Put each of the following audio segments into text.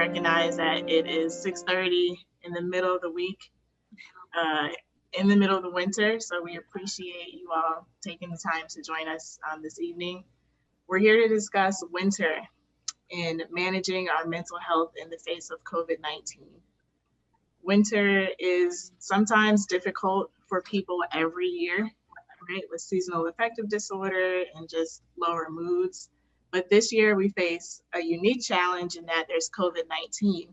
recognize that it is 6:30 in the middle of the week, uh, in the middle of the winter. So we appreciate you all taking the time to join us this evening. We're here to discuss winter and managing our mental health in the face of COVID-19. Winter is sometimes difficult for people every year, right? With seasonal affective disorder and just lower moods. But this year we face a unique challenge in that there's COVID-19.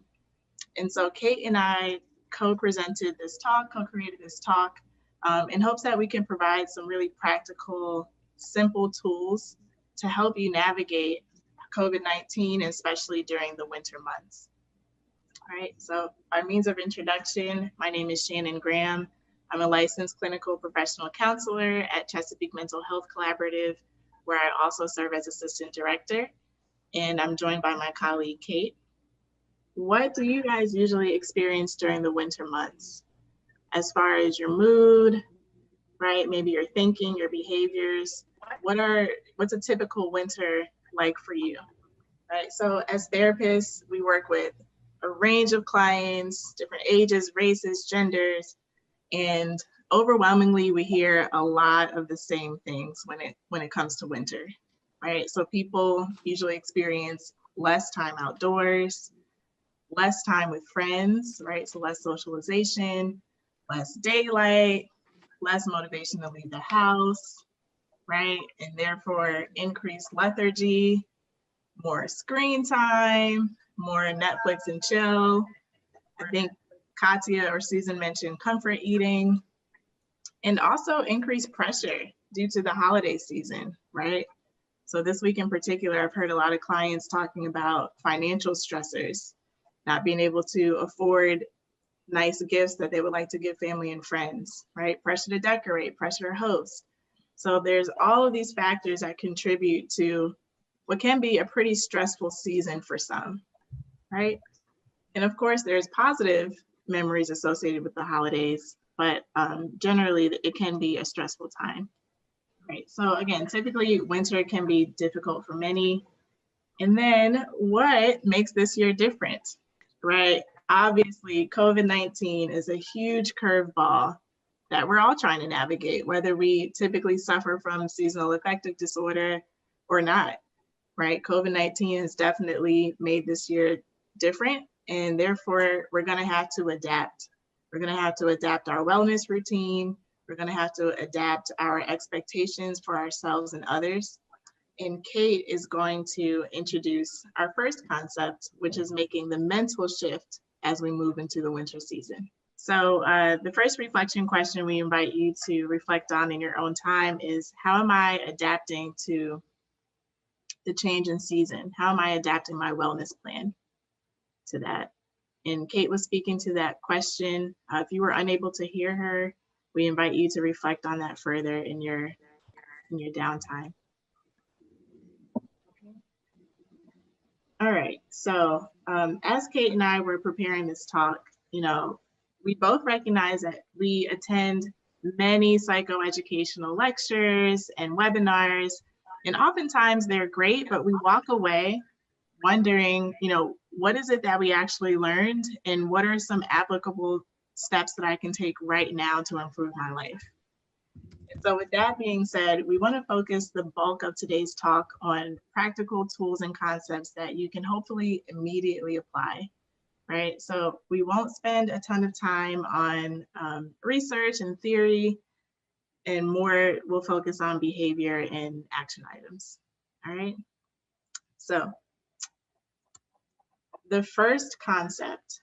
And so Kate and I co-created this talk in hopes that we can provide some really practical, simple tools to help you navigate COVID-19, especially during the winter months. All right, so our means of introduction, my name is Shannon Graham. I'm a licensed clinical professional counselor at Chesapeake Mental Health Collaborative, where I also serve as assistant director. And I'm joined by my colleague, Kate. What do you guys usually experience during the winter months? As far as your mood, right? Maybe your thinking, your behaviors. What's a typical winter like for you, right? So as therapists, we work with a range of clients, different ages, races, genders, and overwhelmingly we hear a lot of the same things when it comes to winter, right? So people usually experience less time outdoors, less time with friends, right? So less socialization, less daylight, less motivation to leave the house, right? And therefore increased lethargy, more screen time, more Netflix and chill. I think Katya or Susan mentioned comfort eating, and also increased pressure due to the holiday season, right? So this week in particular, I've heard a lot of clients talking about financial stressors, not being able to afford nice gifts that they would like to give family and friends, right? Pressure to decorate, pressure to host. So there's all of these factors that contribute to what can be a pretty stressful season for some, right? And of course, there's positive memories associated with the holidays, but generally it can be a stressful time, right? So again, typically winter can be difficult for many. And then what makes this year different, right? Obviously, COVID-19 is a huge curveball that we're all trying to navigate, whether we typically suffer from seasonal affective disorder or not, right? COVID-19 has definitely made this year different, and therefore we're gonna have to adapt. We're gonna have to adapt our wellness routine. We're gonna have to adapt our expectations for ourselves and others. And Kate is going to introduce our first concept, which is making the mental shift as we move into the winter season. So the first reflection question we invite you to reflect on in your own time is, how am I adapting to the change in season? How am I adapting my wellness plan to that? And Kate was speaking to that question. If you were unable to hear her, we invite you to reflect on that further in your downtime. All right, so as Kate and I were preparing this talk, we both recognize that we attend many psychoeducational lectures and webinars, and oftentimes they're great, but we walk away wondering, what is it that we actually learned, and what are some applicable steps that I can take right now to improve my life? So with that being said, we want to focus the bulk of today's talk on practical tools and concepts that you can hopefully immediately apply, right? So we won't spend a ton of time on research and theory, and more we'll focus on behavior and action items, all right? So the first concept,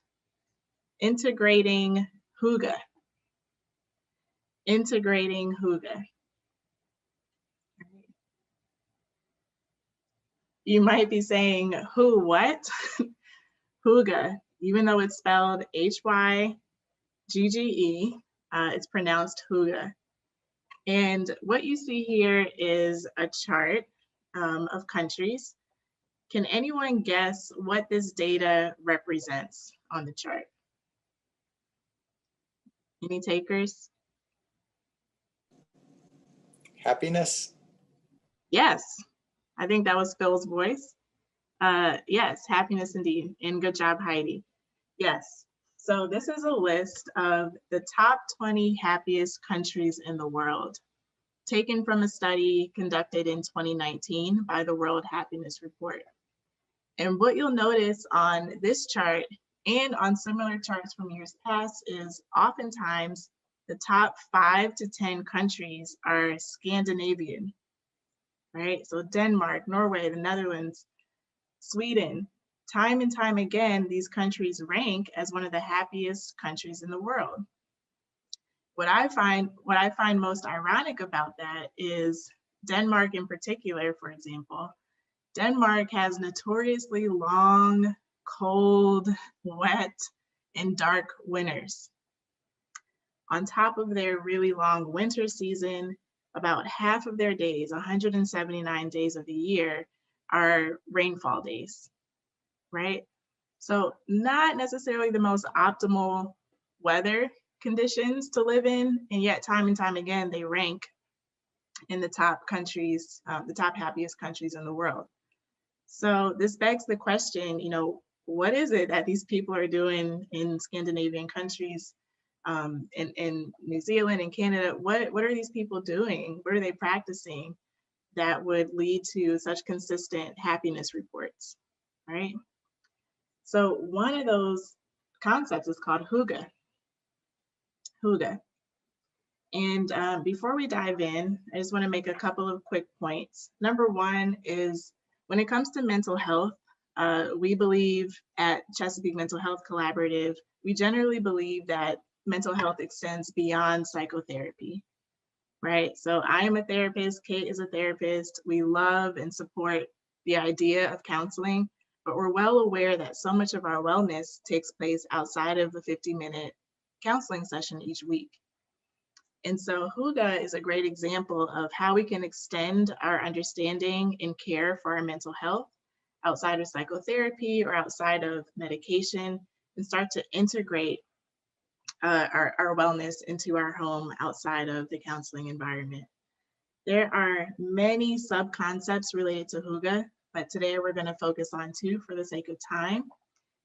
integrating hygge. Integrating hygge. You might be saying, who, what? Hygge, even though it's spelled Hygge, it's pronounced hygge. And what you see here is a chart of countries. Can anyone guess what this data represents on the chart? Any takers? Happiness? Yes, I think that was Phil's voice. Yes, happiness indeed. And good job, Heidi. Yes. So this is a list of the top 20 happiest countries in the world, taken from a study conducted in 2019 by the World Happiness Report. And what you'll notice on this chart and on similar charts from years past is oftentimes the top 5 to 10 countries are Scandinavian, right? So Denmark, Norway, the Netherlands, Sweden. Time and time again, these countries rank as one of the happiest countries in the world. What I find most ironic about that is Denmark in particular, for example. Denmark has notoriously long, cold, wet, and dark winters. On top of their really long winter season, about half of their days, 179 days of the year, are rainfall days, right? So not necessarily the most optimal weather conditions to live in, and yet time and time again, they rank in the top countries, the top happiest countries in the world. So this begs the question, what is it that these people are doing in Scandinavian countries, in New Zealand and Canada? What are these people doing? What are they practicing that would lead to such consistent happiness reports, right? So one of those concepts is called hygge. Hygge. And before we dive in, I just want to make a couple of quick points. Number one is when it comes to mental health, we believe at Chesapeake Mental Health Collaborative, we generally believe that mental health extends beyond psychotherapy, right? So I am a therapist, Kate is a therapist. We love and support the idea of counseling, but we're well aware that so much of our wellness takes place outside of a 50-minute counseling session each week. And so hygge is a great example of how we can extend our understanding and care for our mental health outside of psychotherapy or outside of medication, and start to integrate our wellness into our home outside of the counseling environment. There are many sub-concepts related to hygge, but today we're going to focus on 2 for the sake of time.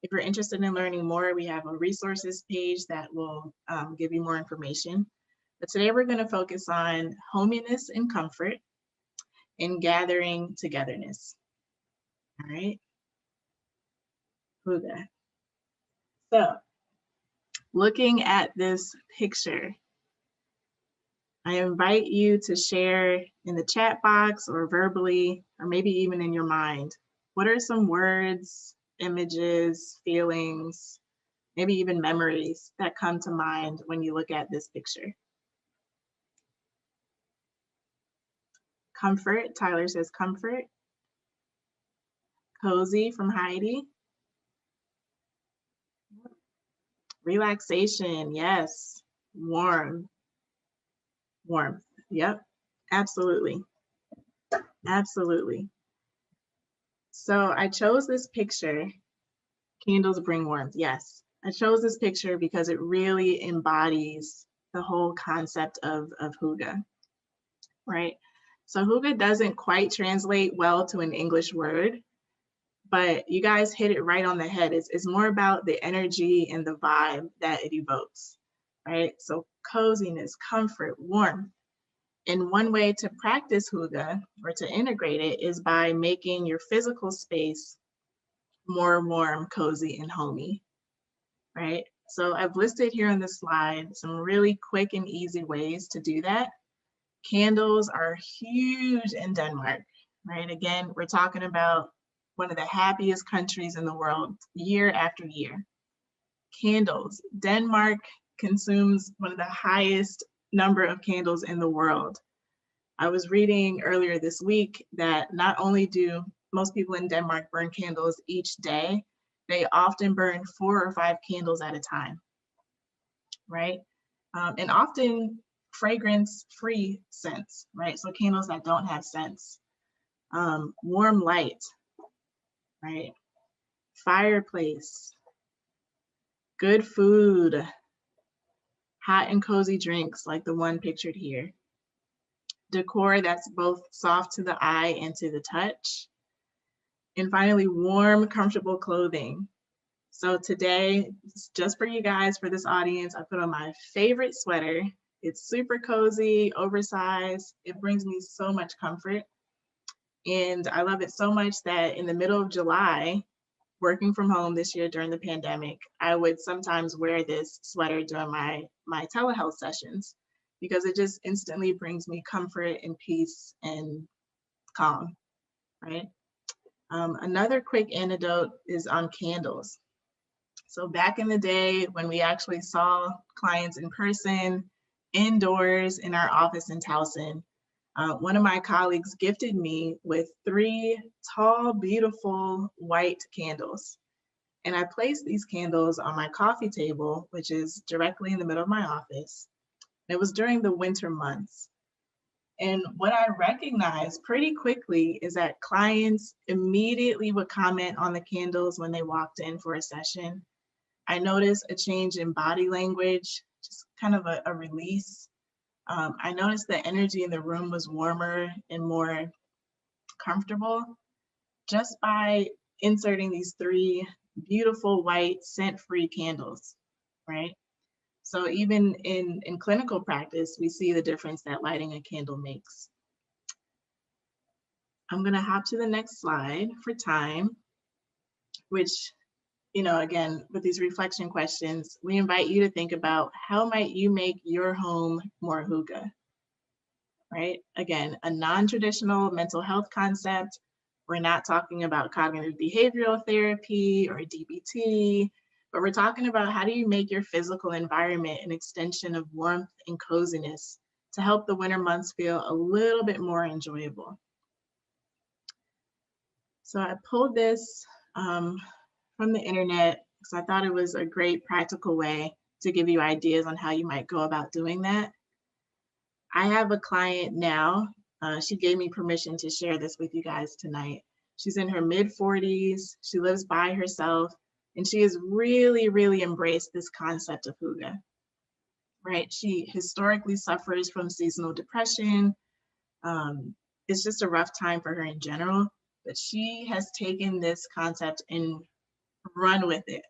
If you're interested in learning more, we have a resources page that will give you more information. But today we're going to focus on hominess and comfort and gathering togetherness. All right. Hygge. So looking at this picture, I invite you to share in the chat box or verbally, or maybe even in your mind, what are some words, images, feelings, maybe even memories that come to mind when you look at this picture? Comfort, Tyler says comfort. Cozy from Heidi. Relaxation, yes. Warm. Warmth, yep, absolutely. Absolutely. So I chose this picture, candles bring warmth, yes. I chose this picture because it really embodies the whole concept of hygge, right? So hygge doesn't quite translate well to an English word, but you guys hit it right on the head. It's more about the energy and the vibe that it evokes, right? So coziness, comfort, warmth. And one way to practice hygge or to integrate it is by making your physical space more warm, cozy, and homey, right? So I've listed here on the slide some really quick and easy ways to do that. Candles are huge in Denmark, right? Again, we're talking about one of the happiest countries in the world year after year. Candles. Denmark consumes one of the highest number of candles in the world. I was reading earlier this week that not only do most people in Denmark burn candles each day, they often burn 4 or 5 candles at a time, right? And often fragrance-free scents, right? So candles that don't have scents. Warm light, right? Fireplace, good food, hot and cozy drinks like the one pictured here. Decor that's both soft to the eye and to the touch. And finally, warm, comfortable clothing. So today, just for you guys, for this audience, I put on my favorite sweater. It's super cozy, oversized. It brings me so much comfort. And I love it so much that in the middle of July, working from home this year during the pandemic, I would sometimes wear this sweater during my telehealth sessions because it just instantly brings me comfort and peace and calm, right? Another quick anecdote is on candles. So back in the day when we actually saw clients in person, indoors in our office in Towson, one of my colleagues gifted me with 3 tall, beautiful white candles. And I placed these candles on my coffee table, which is directly in the middle of my office. It was during the winter months. And what I recognized pretty quickly is that clients immediately would comment on the candles when they walked in for a session. I noticed a change in body language, just kind of a release. I noticed the energy in the room was warmer and more comfortable just by inserting these 3 beautiful white scent-free candles, right? So even in clinical practice, we see the difference that lighting a candle makes. I'm gonna hop to the next slide for time, which, again, with these reflection questions, we invite you to think about how might you make your home more hygge, right? Again, a non-traditional mental health concept. We're not talking about cognitive behavioral therapy or DBT, but we're talking about how do you make your physical environment an extension of warmth and coziness to help the winter months feel a little bit more enjoyable. So I pulled this from the internet because I thought it was a great practical way to give you ideas on how you might go about doing that. I have a client now. She gave me permission to share this with you guys tonight. She's in her mid-40s. She lives by herself, and she has really, really embraced this concept of hygge, right? She historically suffers from seasonal depression. It's just a rough time for her in general, but she has taken this concept and run with it.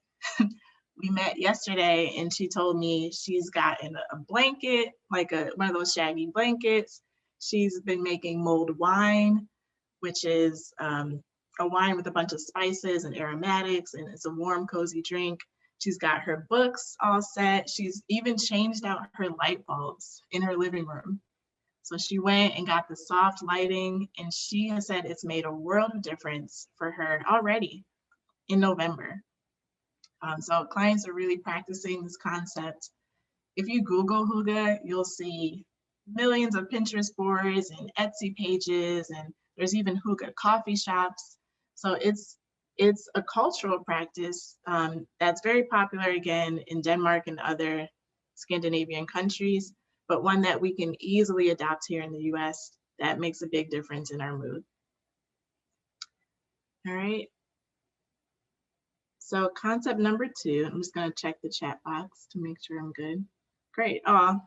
We met yesterday and she told me she's gotten a blanket, like one of those shaggy blankets. She's been making mulled wine, which is a wine with a bunch of spices and aromatics, and it's a warm, cozy drink. She's got her books all set. She's even changed out her light bulbs in her living room. So she went and got the soft lighting, and she has said it's made a world of difference for her already in November. So clients are really practicing this concept. If you Google hygge, you'll see millions of Pinterest boards and Etsy pages, and there's even hygge coffee shops. So it's a cultural practice that's very popular again in Denmark and other Scandinavian countries, but one that we can easily adopt here in the US that makes a big difference in our mood. All right. So concept number 2, I'm just going to check the chat box to make sure I'm good. Great. Oh,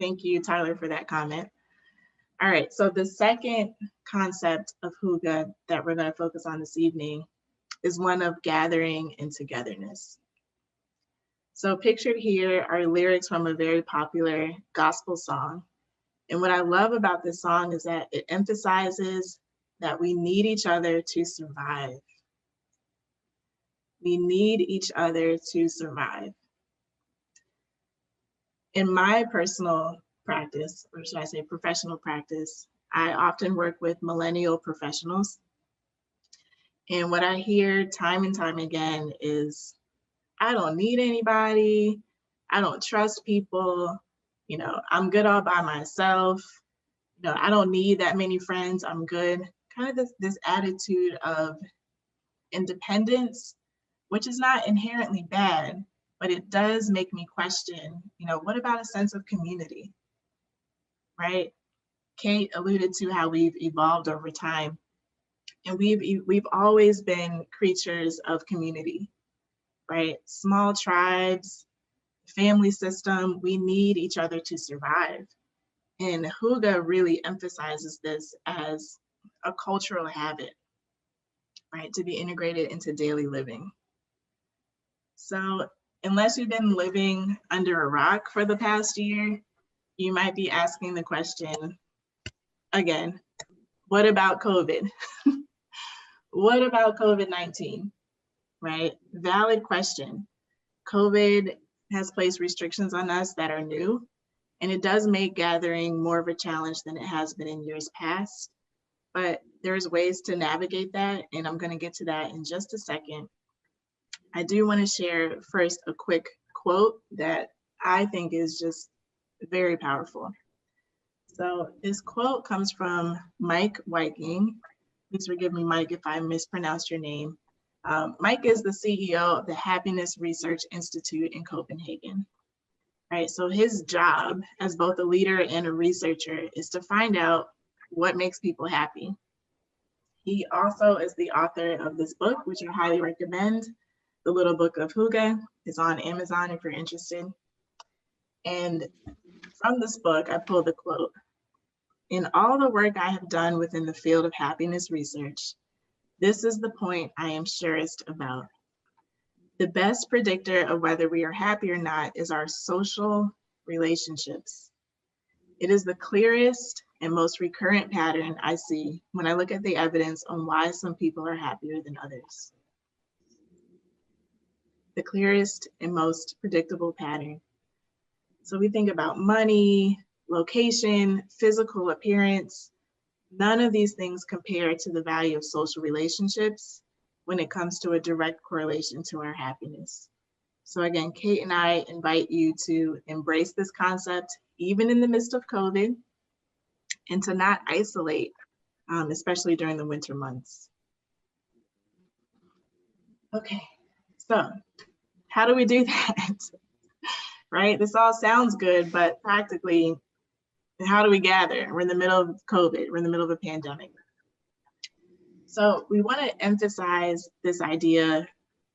thank you, Tyler, for that comment. All right, so the second concept of hygge that we're going to focus on this evening is one of gathering and togetherness. So pictured here are lyrics from a very popular gospel song. And what I love about this song is that it emphasizes that we need each other to survive. We need each other to survive. In my personal practice, or should I say professional practice, I often work with millennial professionals. And what I hear time and time again is, I don't need anybody. I don't trust people. I'm good all by myself. I don't need that many friends. I'm good. Kind of this attitude of independence, which is not inherently bad, but it does make me question, what about a sense of community, right? Kate alluded to how we've evolved over time, and we've always been creatures of community, right? Small tribes, family system, we need each other to survive. And hygge really emphasizes this as a cultural habit. right, to be integrated into daily living. So unless you've been living under a rock for the past year, you might be asking the question again, what about COVID? What about COVID-19, right? Valid question. COVID has placed restrictions on us that are new, and it does make gathering more of a challenge than it has been in years past, but there's ways to navigate that, and I'm gonna get to that in just a second. I do wanna share first a quick quote that I think is just very powerful. So this quote comes from Mike Viking. Please forgive me, Mike, if I mispronounced your name. Mike is the CEO of the Happiness Research Institute in Copenhagen. Right, so his job as both a leader and a researcher is to find out what makes people happy. He also is the author of this book, which I highly recommend. The Little Book of Hygge is on Amazon if you're interested. And from this book, I pulled a quote. In all the work I have done within the field of happiness research, this is the point I am surest about. The best predictor of whether we are happy or not is our social relationships. It is the clearest and most recurrent pattern I see when I look at the evidence on why some people are happier than others. The clearest and most predictable pattern. So we think about money, location, physical appearance. None of these things compare to the value of social relationships when it comes to a direct correlation to our happiness. So again, Kate and I invite you to embrace this concept, even in the midst of COVID, and to not isolate, especially during the winter months. Okay, so how do we do that? Right, this all sounds good, but practically, how do we gather? We're in the middle of COVID, we're in the middle of a pandemic. So we want to emphasize this idea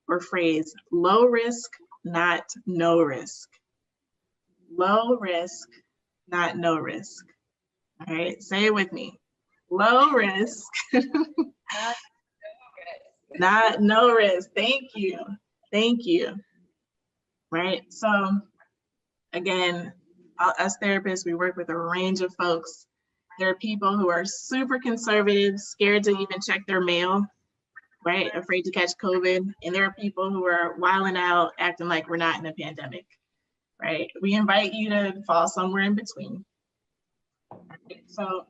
or phrase, low risk, not no risk. Low risk, not no risk. All right, say it with me. Low risk, not no risk. Thank you. Thank you. Right, so again, us therapists, we work with a range of folks. There are people who are super conservative, scared to even check their mail, right? Afraid to catch COVID. And there are people who are wilding out, acting like we're not in a pandemic, right? We invite you to fall somewhere in between. Right? So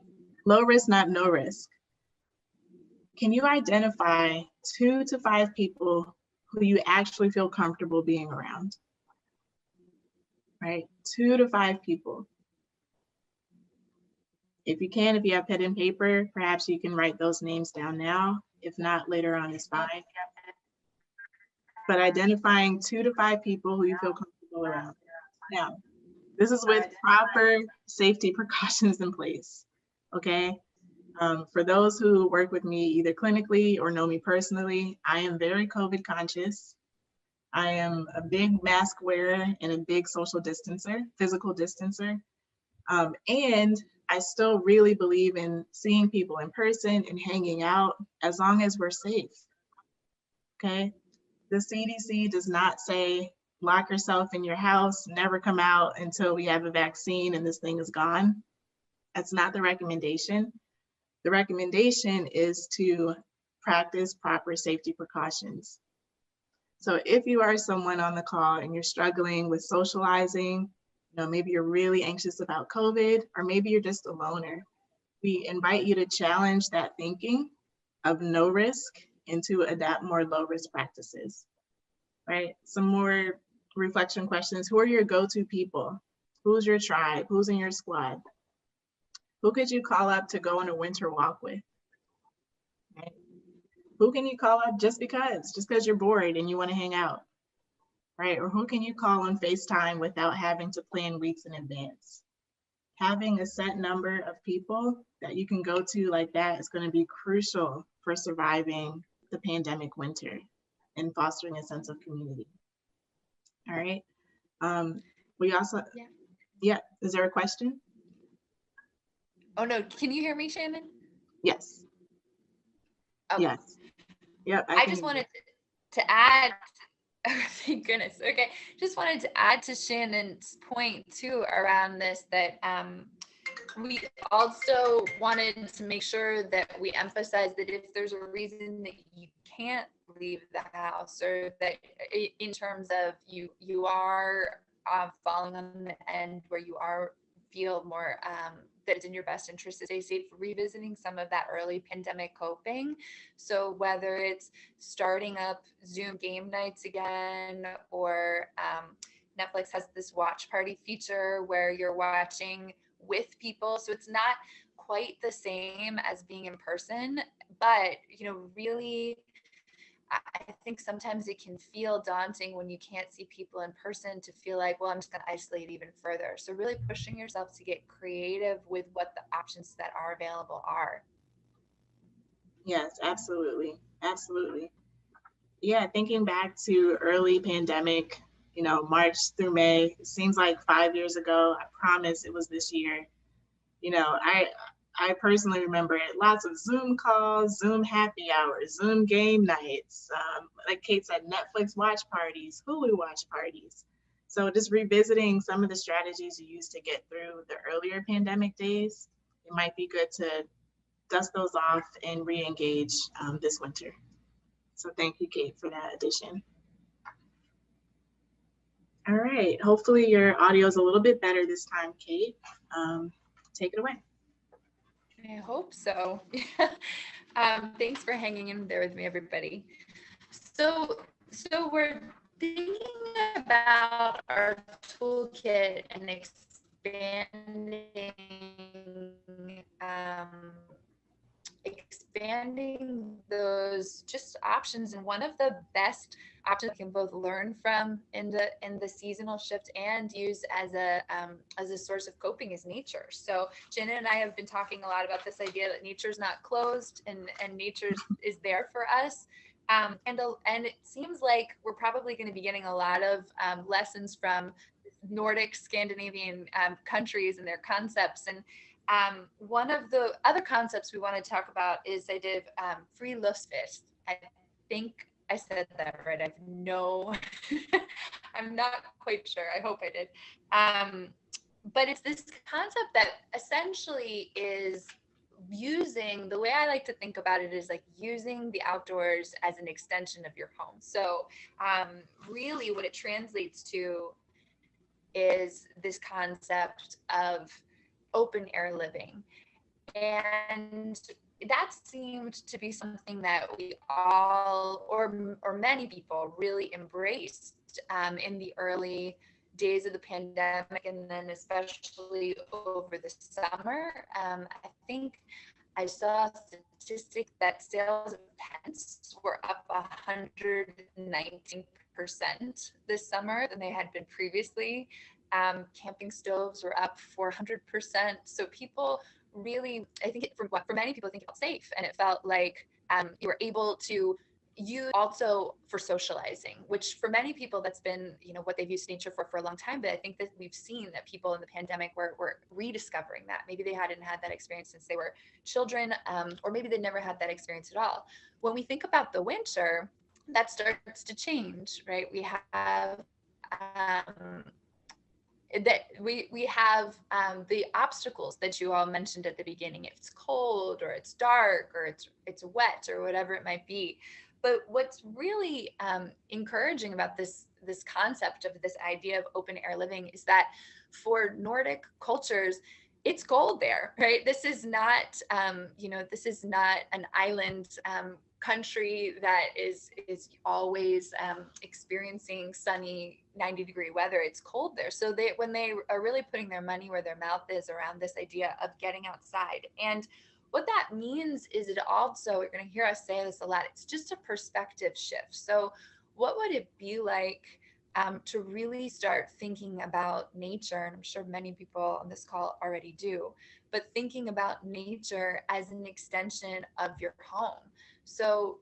low risk, not no risk. Can you identify 2 to 5 people who you actually feel comfortable being around? Right, 2 to 5 people. If you can, if you have pen and paper, perhaps you can write those names down now. If not, later on is fine. But identifying 2 to 5 people who you feel comfortable around. Now, this is with proper safety precautions in place, okay? For those who work with me either clinically or know me personally, I am very COVID conscious. I am a big mask wearer and a big social distancer, physical distancer. And I still really believe in seeing people in person and hanging out as long as we're safe, okay? The CDC does not say lock yourself in your house, never come out until we have a vaccine and this thing is gone. That's not the recommendation. The recommendation is to practice proper safety precautions. So if you are someone on the call and you're struggling with socializing, maybe you're really anxious about COVID, or maybe you're just a loner, we invite you to challenge that thinking of no risk and to adapt more low risk practices, right? Some more reflection questions. Who are your go-to people? Who's your tribe? Who's in your squad? Who could you call up to go on a winter walk with? Right? Who can you call up just because you're bored and you want to hang out? Right? Or who can you call on FaceTime without having to plan weeks in advance? Having a set number of people that you can go to like that is going to be crucial for surviving the pandemic winter and fostering a sense of community. All right. We also, yeah, is there a question? Oh no, can you hear me, Shannon? Yes. Okay. Yes. Yep, I just wanted to add, oh, thank goodness. Okay. Just wanted to add to Shannon's point too around this, that we also wanted to make sure that we emphasize that if there's a reason that you can't leave the house, or that in terms of you are falling on the end where you are feel more that it's in your best interest to stay safe, revisiting some of that early pandemic coping. So whether it's starting up Zoom game nights again, or Netflix has this watch party feature where you're watching with people. So it's not quite the same as being in person, but really, I think sometimes it can feel daunting when you can't see people in person, to feel like, well, I'm just going to isolate even further. So really pushing yourself to get creative with what the options that are available are. Yes, absolutely. Absolutely. Yeah, thinking back to early pandemic, March through May, it seems like 5 years ago. I promise it was this year. I personally remember it, lots of Zoom calls, Zoom happy hours, Zoom game nights, like Kate said, Netflix watch parties, Hulu watch parties. So just revisiting some of the strategies you used to get through the earlier pandemic days, it might be good to dust those off and re-engage this winter. So thank you, Kate, for that addition. All right, hopefully your audio is a little bit better this time, Kate. Take it away. I hope so. Thanks for hanging in there with me, everybody. So we're thinking about our toolkit and expanding those just options. And one of the best options we can both learn from in the seasonal shift and use as a source of coping is nature. So Jenna and I have been talking a lot about this idea that nature's not closed, and nature is there for us. And it seems like we're probably going to be getting a lot of lessons from Nordic, Scandinavian countries and their concepts. And one of the other concepts we want to talk about is the idea of friluftsliv. I think I said that right. I'm not quite sure. I hope I did. But it's this concept that essentially is using, the way I like to think about it is like using the outdoors as an extension of your home. So really what it translates to is this concept of open air living. And that seemed to be something that we all, or many people, really embraced in the early days of the pandemic, and then especially over the summer. I think I saw a statistic that sales of tents were up 119% this summer than they had been previously. Camping stoves were up 400%. So people really, I think for many people, I think it felt safe, and it felt like you were able to use also for socializing, which for many people that's been what they've used nature for a long time. But I think that we've seen that people in the pandemic were rediscovering that. Maybe they hadn't had that experience since they were children, or maybe they never had that experience at all. When we think about the winter, that starts to change, right? We have the obstacles that you all mentioned at the beginning. If it's cold, or it's dark, or it's wet, or whatever it might be. But what's really encouraging about this concept of this idea of open air living is that for Nordic cultures, it's cold there, right? This is not, this is not an island country that is always experiencing sunny 90-degree weather. It's cold there. So when they are really putting their money where their mouth is around this idea of getting outside. And what that means is it also, you're going to hear us say this a lot, it's just a perspective shift. So what would it be like to really start thinking about nature? And I'm sure many people on this call already do, but thinking about nature as an extension of your home. So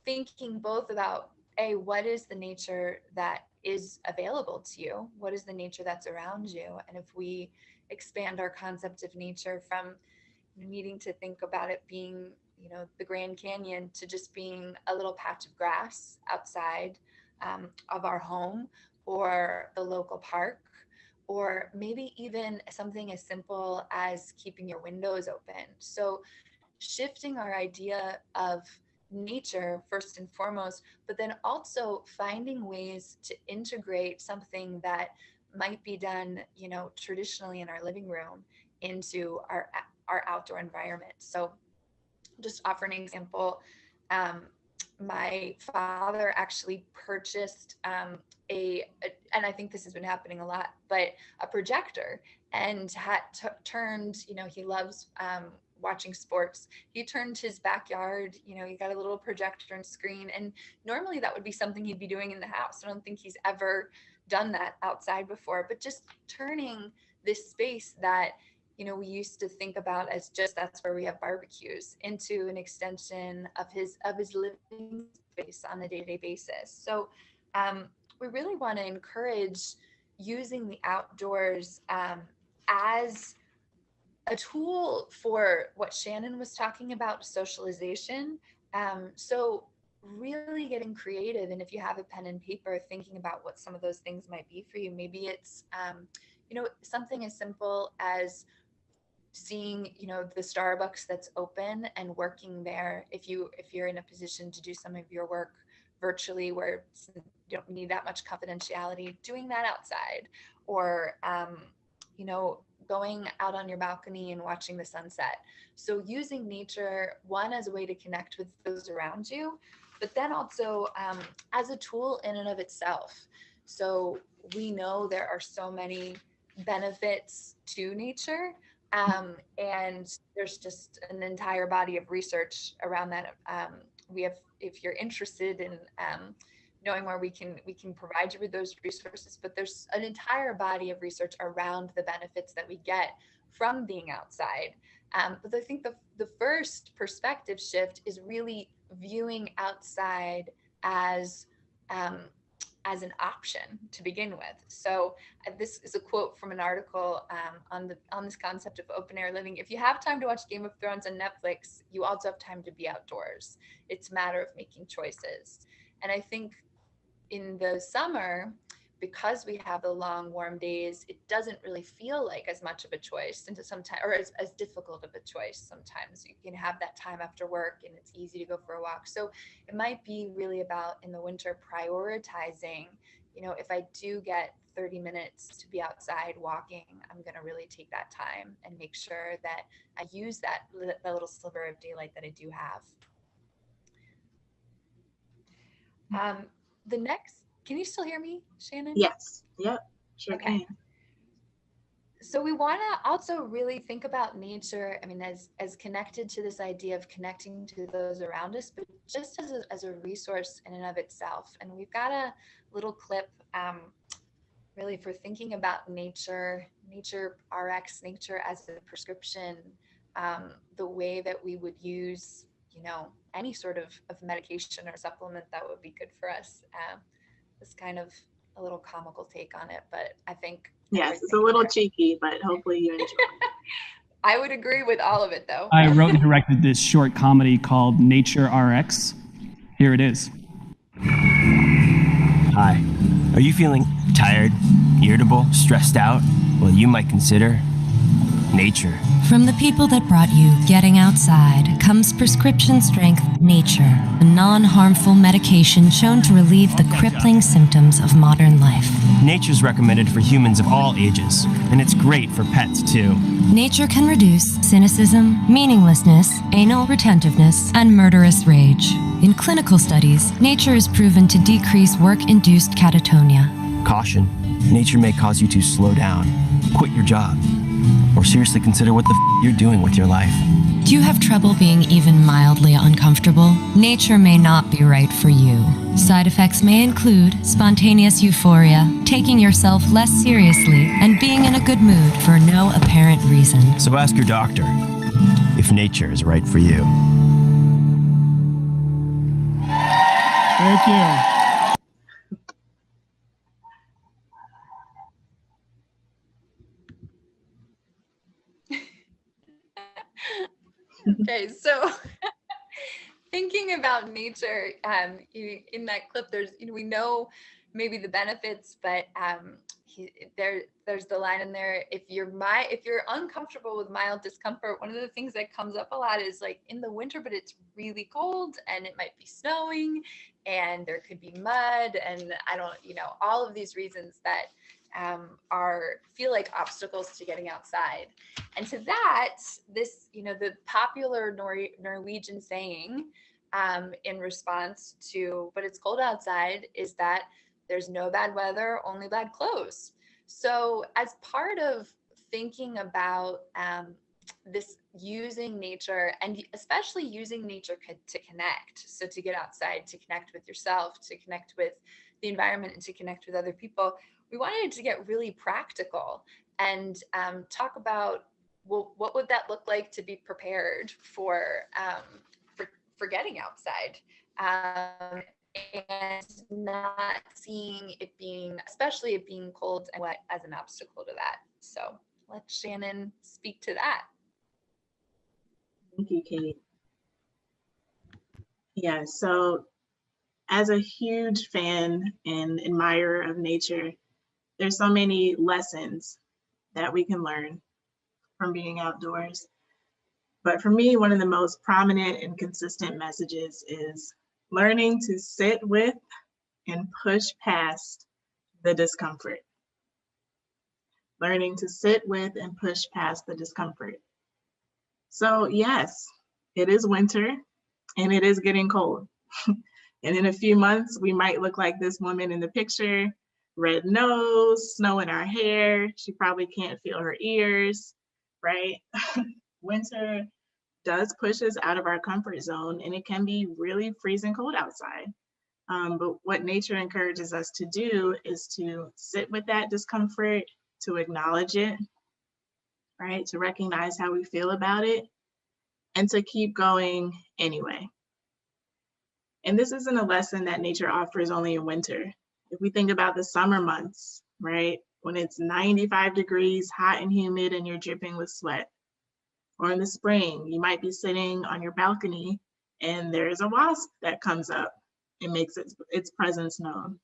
thinking both about, what is the nature that is available to you? What is the nature that's around you? And if we expand our concept of nature from needing to think about it being the Grand Canyon to just being a little patch of grass outside of our home or the local park, or maybe even something as simple as keeping your windows open. So shifting our idea of nature first and foremost, but then also finding ways to integrate something that might be done, traditionally in our living room into our outdoor environment. So just offer an example. My father actually purchased and I think this has been happening a lot, but a projector, and had turned, he loves watching sports. He turned his backyard, he got a little projector and screen, and normally that would be something he'd be doing in the house. I don't think he's ever done that outside before, but just turning this space that we used to think about as just that's where we have barbecues into an extension of his living space on a day-to-day basis. So we really want to encourage using the outdoors as a tool for what Shannon was talking about, socialization. So really getting creative, and if you have a pen and paper, thinking about what some of those things might be for you. Maybe it's something as simple as seeing the Starbucks that's open and working there, if you're in a position to do some of your work virtually where you don't need that much confidentiality, doing that outside, or going out on your balcony and watching the sunset. So using nature, one, as a way to connect with those around you, but then also as a tool in and of itself. So we know there are so many benefits to nature, and there's just an entire body of research around that. If you're interested in knowing more, we can provide you with those resources, but there's an entire body of research around the benefits that we get from being outside. But I think the first perspective shift is really viewing outside as an option to begin with. So this is a quote from an article on this concept of open air living. If you have time to watch Game of Thrones on Netflix, you also have time to be outdoors. It's a matter of making choices. And I think in the summer, because we have the long warm days, it doesn't really feel like as much of a choice, and sometimes, or as difficult of a choice. Sometimes you can have that time after work and it's easy to go for a walk. So it might be really about, in the winter, prioritizing, if I do get 30 minutes to be outside walking, I'm going to really take that time and make sure that I use that little sliver of daylight that I do have. The next, can you still hear me, Shannon? Yes. Yep. Sure Okay. can. So we want to also really think about nature, as connected to this idea of connecting to those around us, but just as a resource in and of itself. And we've got a little clip really for thinking about nature RX, nature as a prescription, the way that we would use any sort of medication or supplement that would be good for us. It's kind of a little comical take on it, but I think yes, it's a little cheeky, but hopefully you enjoy it. I would agree with all of it, though. I wrote and directed this short comedy called Nature RX. Here it is. Hi. Are you feeling tired, irritable, stressed out? Well, you might consider nature. From the people that brought you Getting Outside comes prescription strength Nature, a non-harmful medication shown to relieve the crippling symptoms of modern life. Nature's recommended for humans of all ages, and it's great for pets too. Nature can reduce cynicism, meaninglessness, anal retentiveness, and murderous rage. In clinical studies, Nature is proven to decrease work-induced catatonia. Caution. Nature may cause you to slow down, quit your job, or seriously consider what the you're doing with your life. Do you have trouble being even mildly uncomfortable? Nature may not be right for you. Side effects may include spontaneous euphoria, taking yourself less seriously, and being in a good mood for no apparent reason. So ask your doctor if nature is right for you. Thank you. Okay, so thinking about nature, in that clip, there's, we know maybe the benefits, but there's the line in there. If you're uncomfortable with mild discomfort, one of the things that comes up a lot is like in the winter, but it's really cold and it might be snowing and there could be mud and all of these reasons that feel like obstacles to getting outside. And to that, this, the popular Norwegian saying in response to, but it's cold outside, is that there's no bad weather, only bad clothes. So as part of thinking about this, using nature, and especially using nature to connect, so to get outside, to connect with yourself, to connect with the environment, and to connect with other people, we wanted to get really practical and talk about, well, what would that look like to be prepared for getting outside, and not seeing it being, especially it being cold and wet, as an obstacle to that. So let Shannon speak to that. Thank you, Kate. Yeah, so as a huge fan and admirer of nature, there's so many lessons that we can learn from being outdoors. But for me, one of the most prominent and consistent messages is learning to sit with and push past the discomfort. Learning to sit with and push past the discomfort. So yes, it is winter and it is getting cold. And in a few months, we might look like this woman in the picture, red nose, snow in our hair. She probably can't feel her ears, right? Winter does push us out of our comfort zone, and it can be really freezing cold outside. But what nature encourages us to do is to sit with that discomfort, to acknowledge it, right? To recognize how we feel about it, and to keep going anyway. And this isn't a lesson that nature offers only in winter. If we think about the summer months, right? When it's 95 degrees, hot and humid, and you're dripping with sweat. Or in the spring, you might be sitting on your balcony and there's a wasp that comes up and makes its presence known,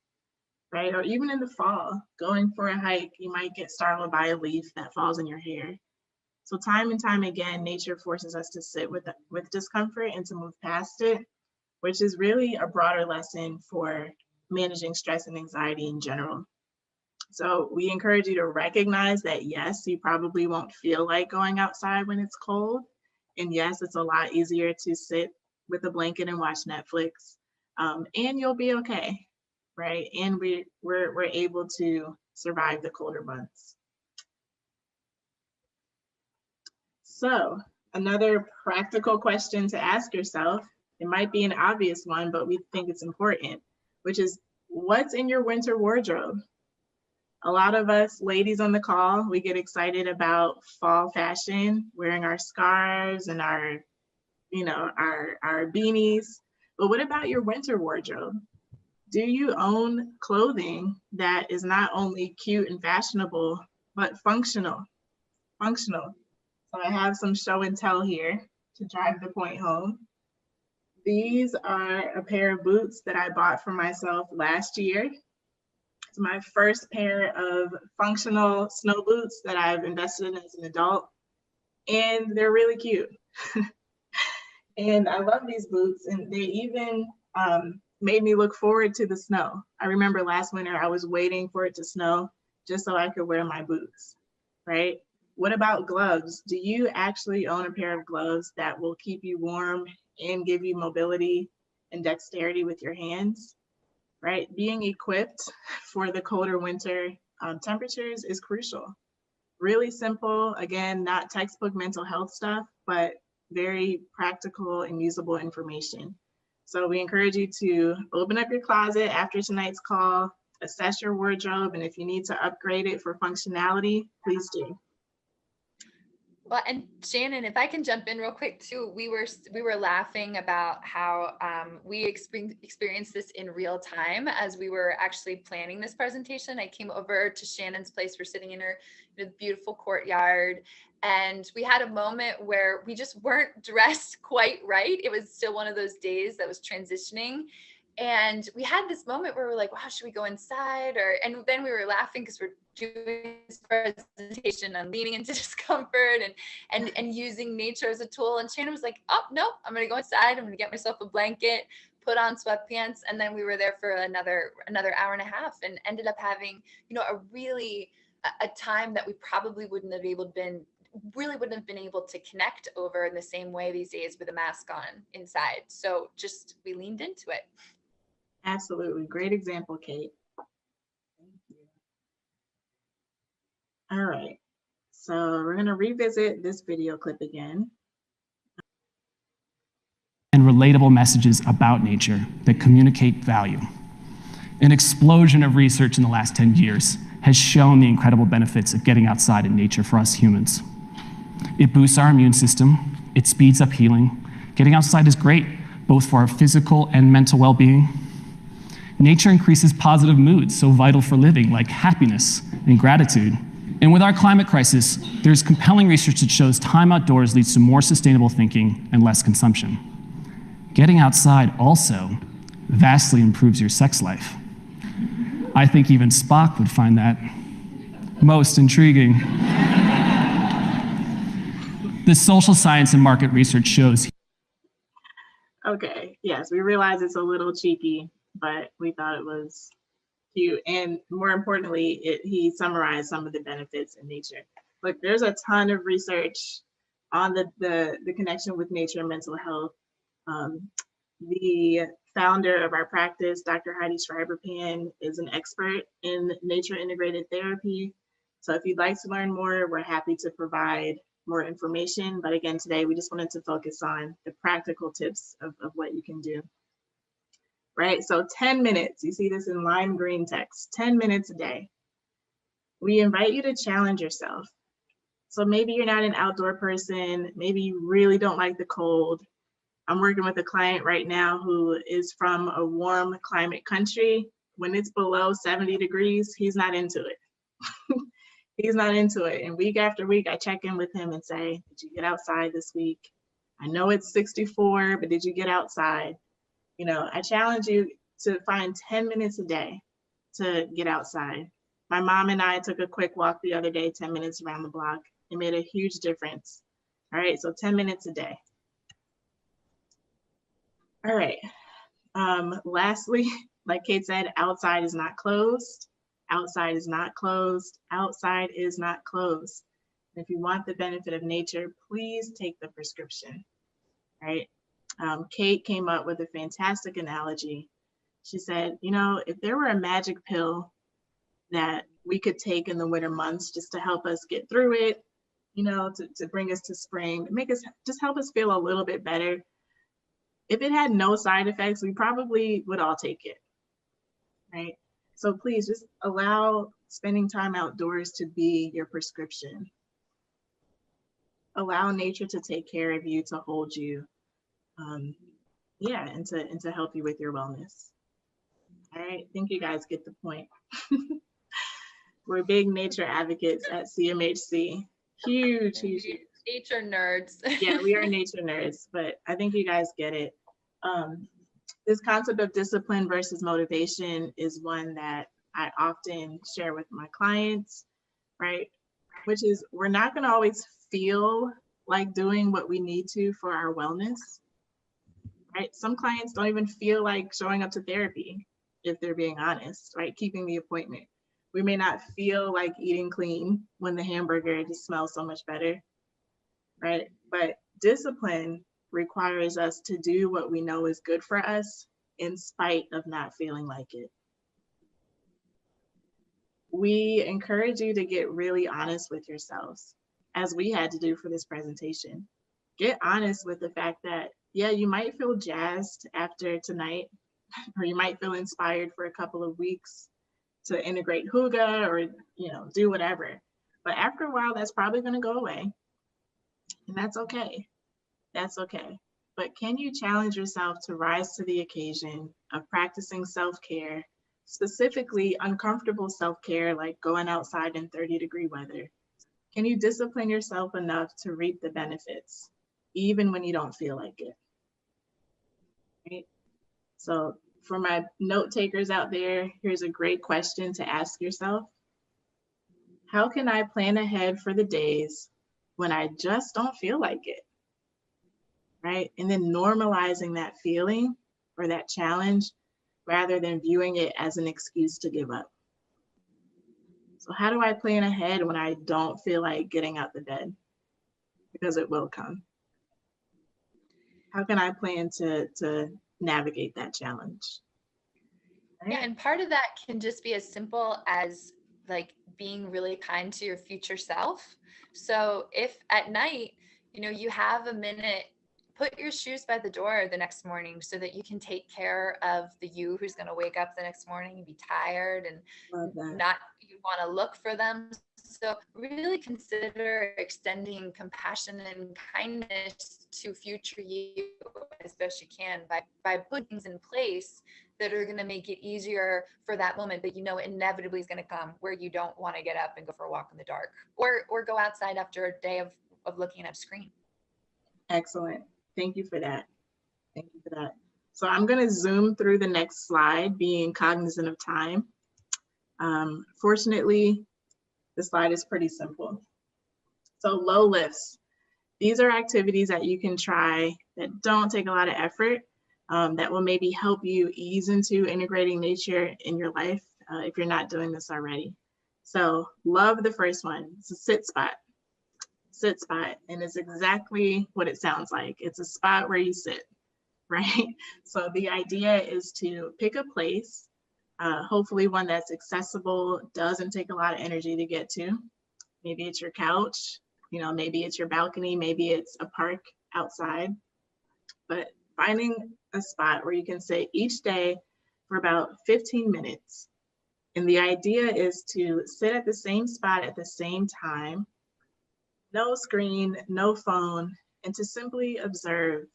right? Or even in the fall, going for a hike, you might get startled by a leaf that falls in your hair. So time and time again, nature forces us to sit with discomfort and to move past it, which is really a broader lesson for managing stress and anxiety in general. So we encourage you to recognize that, yes, you probably won't feel like going outside when it's cold. And yes, it's a lot easier to sit with a blanket and watch Netflix, and you'll be okay, right? And we're able to survive the colder months. So another practical question to ask yourself, it might be an obvious one, but we think it's important, which is, what's in your winter wardrobe? A lot of us ladies on the call, we get excited about fall fashion, wearing our scarves and our beanies. But what about your winter wardrobe? Do you own clothing that is not only cute and fashionable, but functional? So I have some show and tell here to drive the point home. These are a pair of boots that I bought for myself last year. It's my first pair of functional snow boots that I've invested in as an adult, and they're really cute. And I love these boots, and they even made me look forward to the snow. I remember last winter I was waiting for it to snow just so I could wear my boots, right? What about gloves? Do you actually own a pair of gloves that will keep you warm and give you mobility and dexterity with your hands? Right? Being equipped for the colder winter temperatures is crucial. Really simple, again, not textbook mental health stuff, but very practical and usable information. So we encourage you to open up your closet after tonight's call, assess your wardrobe, and if you need to upgrade it for functionality, please do. Well, and Shannon, if I can jump in real quick too, we were laughing about how we experienced this in real time as we were actually planning this presentation. I came over to Shannon's place. We're sitting in her beautiful courtyard, and we had a moment where we just weren't dressed quite right. It was still one of those days that was transitioning. And we had this moment where we're like, wow, should we go inside? And then we were laughing because we're doing this presentation and leaning into discomfort and using nature as a tool. And Shannon was like, oh, no, I'm going to go inside. I'm going to get myself a blanket, put on sweatpants. And then we were there for another hour and a half and ended up having, a time that we probably wouldn't have been able to connect over in the same way these days with a mask on inside. So just, we leaned into it. Absolutely. Great example, Kate. Thank you. All right. So we're going to revisit this video clip again. And relatable messages about nature that communicate value. An explosion of research in the last 10 years has shown the incredible benefits of getting outside in nature for us humans. It boosts our immune system, it speeds up healing. Getting outside is great, both for our physical and mental well-being. Nature increases positive moods, so vital for living, like happiness and gratitude. And with our climate crisis, there's compelling research that shows time outdoors leads to more sustainable thinking and less consumption. Getting outside also vastly improves your sex life. I think even Spock would find that most intriguing. The social science and market research shows. Okay, yes, we realize it's a little cheeky, but we thought it was cute. And more importantly, he summarized some of the benefits in nature. Look, there's a ton of research on the connection with nature and mental health. The founder of our practice, Dr. Heidi Schreiber-Pan, is an expert in nature integrated therapy. So if you'd like to learn more, we're happy to provide more information. But again, today we just wanted to focus on the practical tips of what you can do. Right, so 10 minutes, you see this in lime green text, 10 minutes a day. We invite you to challenge yourself. So maybe you're not an outdoor person, maybe you really don't like the cold. I'm working with a client right now who is from a warm climate country. When it's below 70 degrees, he's not into it. He's not into it. And week after week, I check in with him and say, did you get outside this week? I know it's 64, but did you get outside? You know, I challenge you to find 10 minutes a day to get outside. My mom and I took a quick walk the other day, 10 minutes around the block. It made a huge difference. All right, so 10 minutes a day. All right. Lastly, like Kate said, outside is not closed. Outside is not closed. Outside is not closed. And if you want the benefit of nature, please take the prescription, right? Kate came up with a fantastic analogy. She said, you know, if there were a magic pill that we could take in the winter months just to help us get through it, you know, to bring us to spring, just help us feel a little bit better. If it had no side effects, we probably would all take it, right? So please just allow spending time outdoors to be your prescription. Allow nature to take care of you, to hold you, and to help you with your wellness. All right, I think you guys get the point. We're big nature advocates at CMHC. Huge. Nature nerds. Yeah, we are nature nerds, but I think you guys get it. This concept of discipline versus motivation is one that I often share with my clients, right? Which is, we're not going to always feel like doing what we need to for our wellness, right? Some clients don't even feel like showing up to therapy, if they're being honest, right? Keeping the appointment. We may not feel like eating clean when the hamburger just smells so much better, right? But discipline requires us to do what we know is good for us in spite of not feeling like it. We encourage you to get really honest with yourselves, as we had to do for this presentation. Get honest with the fact that, yeah, you might feel jazzed after tonight, or you might feel inspired for a couple of weeks to integrate Hygge or, you know, do whatever. But after a while, that's probably going to go away. And that's okay. That's okay. But can you challenge yourself to rise to the occasion of practicing self-care, specifically uncomfortable self-care like going outside in 30-degree weather? Can you discipline yourself enough to reap the benefits, even when you don't feel like it? Right? So for my note takers out there, here's a great question to ask yourself. How can I plan ahead for the days when I just don't feel like it? Right? And then normalizing that feeling or that challenge rather than viewing it as an excuse to give up. So how do I plan ahead when I don't feel like getting out the bed? Because it will come. How can I plan to navigate that challenge? Right? Yeah, and part of that can just be as simple as like being really kind to your future self. So if at night, you have a minute, put your shoes by the door the next morning so that you can take care of the you who's going to wake up the next morning and be tired and not you want to look for them. So really consider extending compassion and kindness to future you as best you can by putting things in place that are going to make it easier for that moment that inevitably is going to come where you don't want to get up and go for a walk in the dark or go outside after a day of looking at a screen. Excellent. Thank you for that. Thank you for that. So I'm going to zoom through the next slide, being cognizant of time. Fortunately, the slide is pretty simple. So low lifts. These are activities that you can try that don't take a lot of effort, that will maybe help you ease into integrating nature in your life if you're not doing this already. So love the first one. It's a sit spot. Sit spot, and it's exactly what it sounds like. It's a spot where you sit, right? So the idea is to pick a place, hopefully one that's accessible, doesn't take a lot of energy to get to. Maybe it's your couch, maybe it's your balcony, maybe it's a park outside, but finding a spot where you can sit each day for about 15 minutes. And the idea is to sit at the same spot at the same time, no screen, no phone, and to simply observe.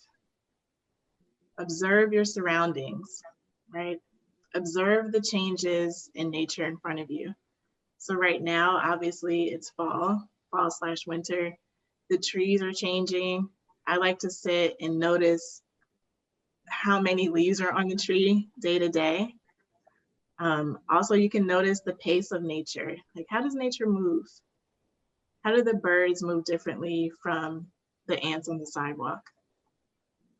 Observe your surroundings, right? Observe the changes in nature in front of you. So right now, obviously it's fall/winter. The trees are changing. I like to sit and notice how many leaves are on the tree day to day. Also, you can notice the pace of nature. Like, how does nature move? How do the birds move differently from the ants on the sidewalk?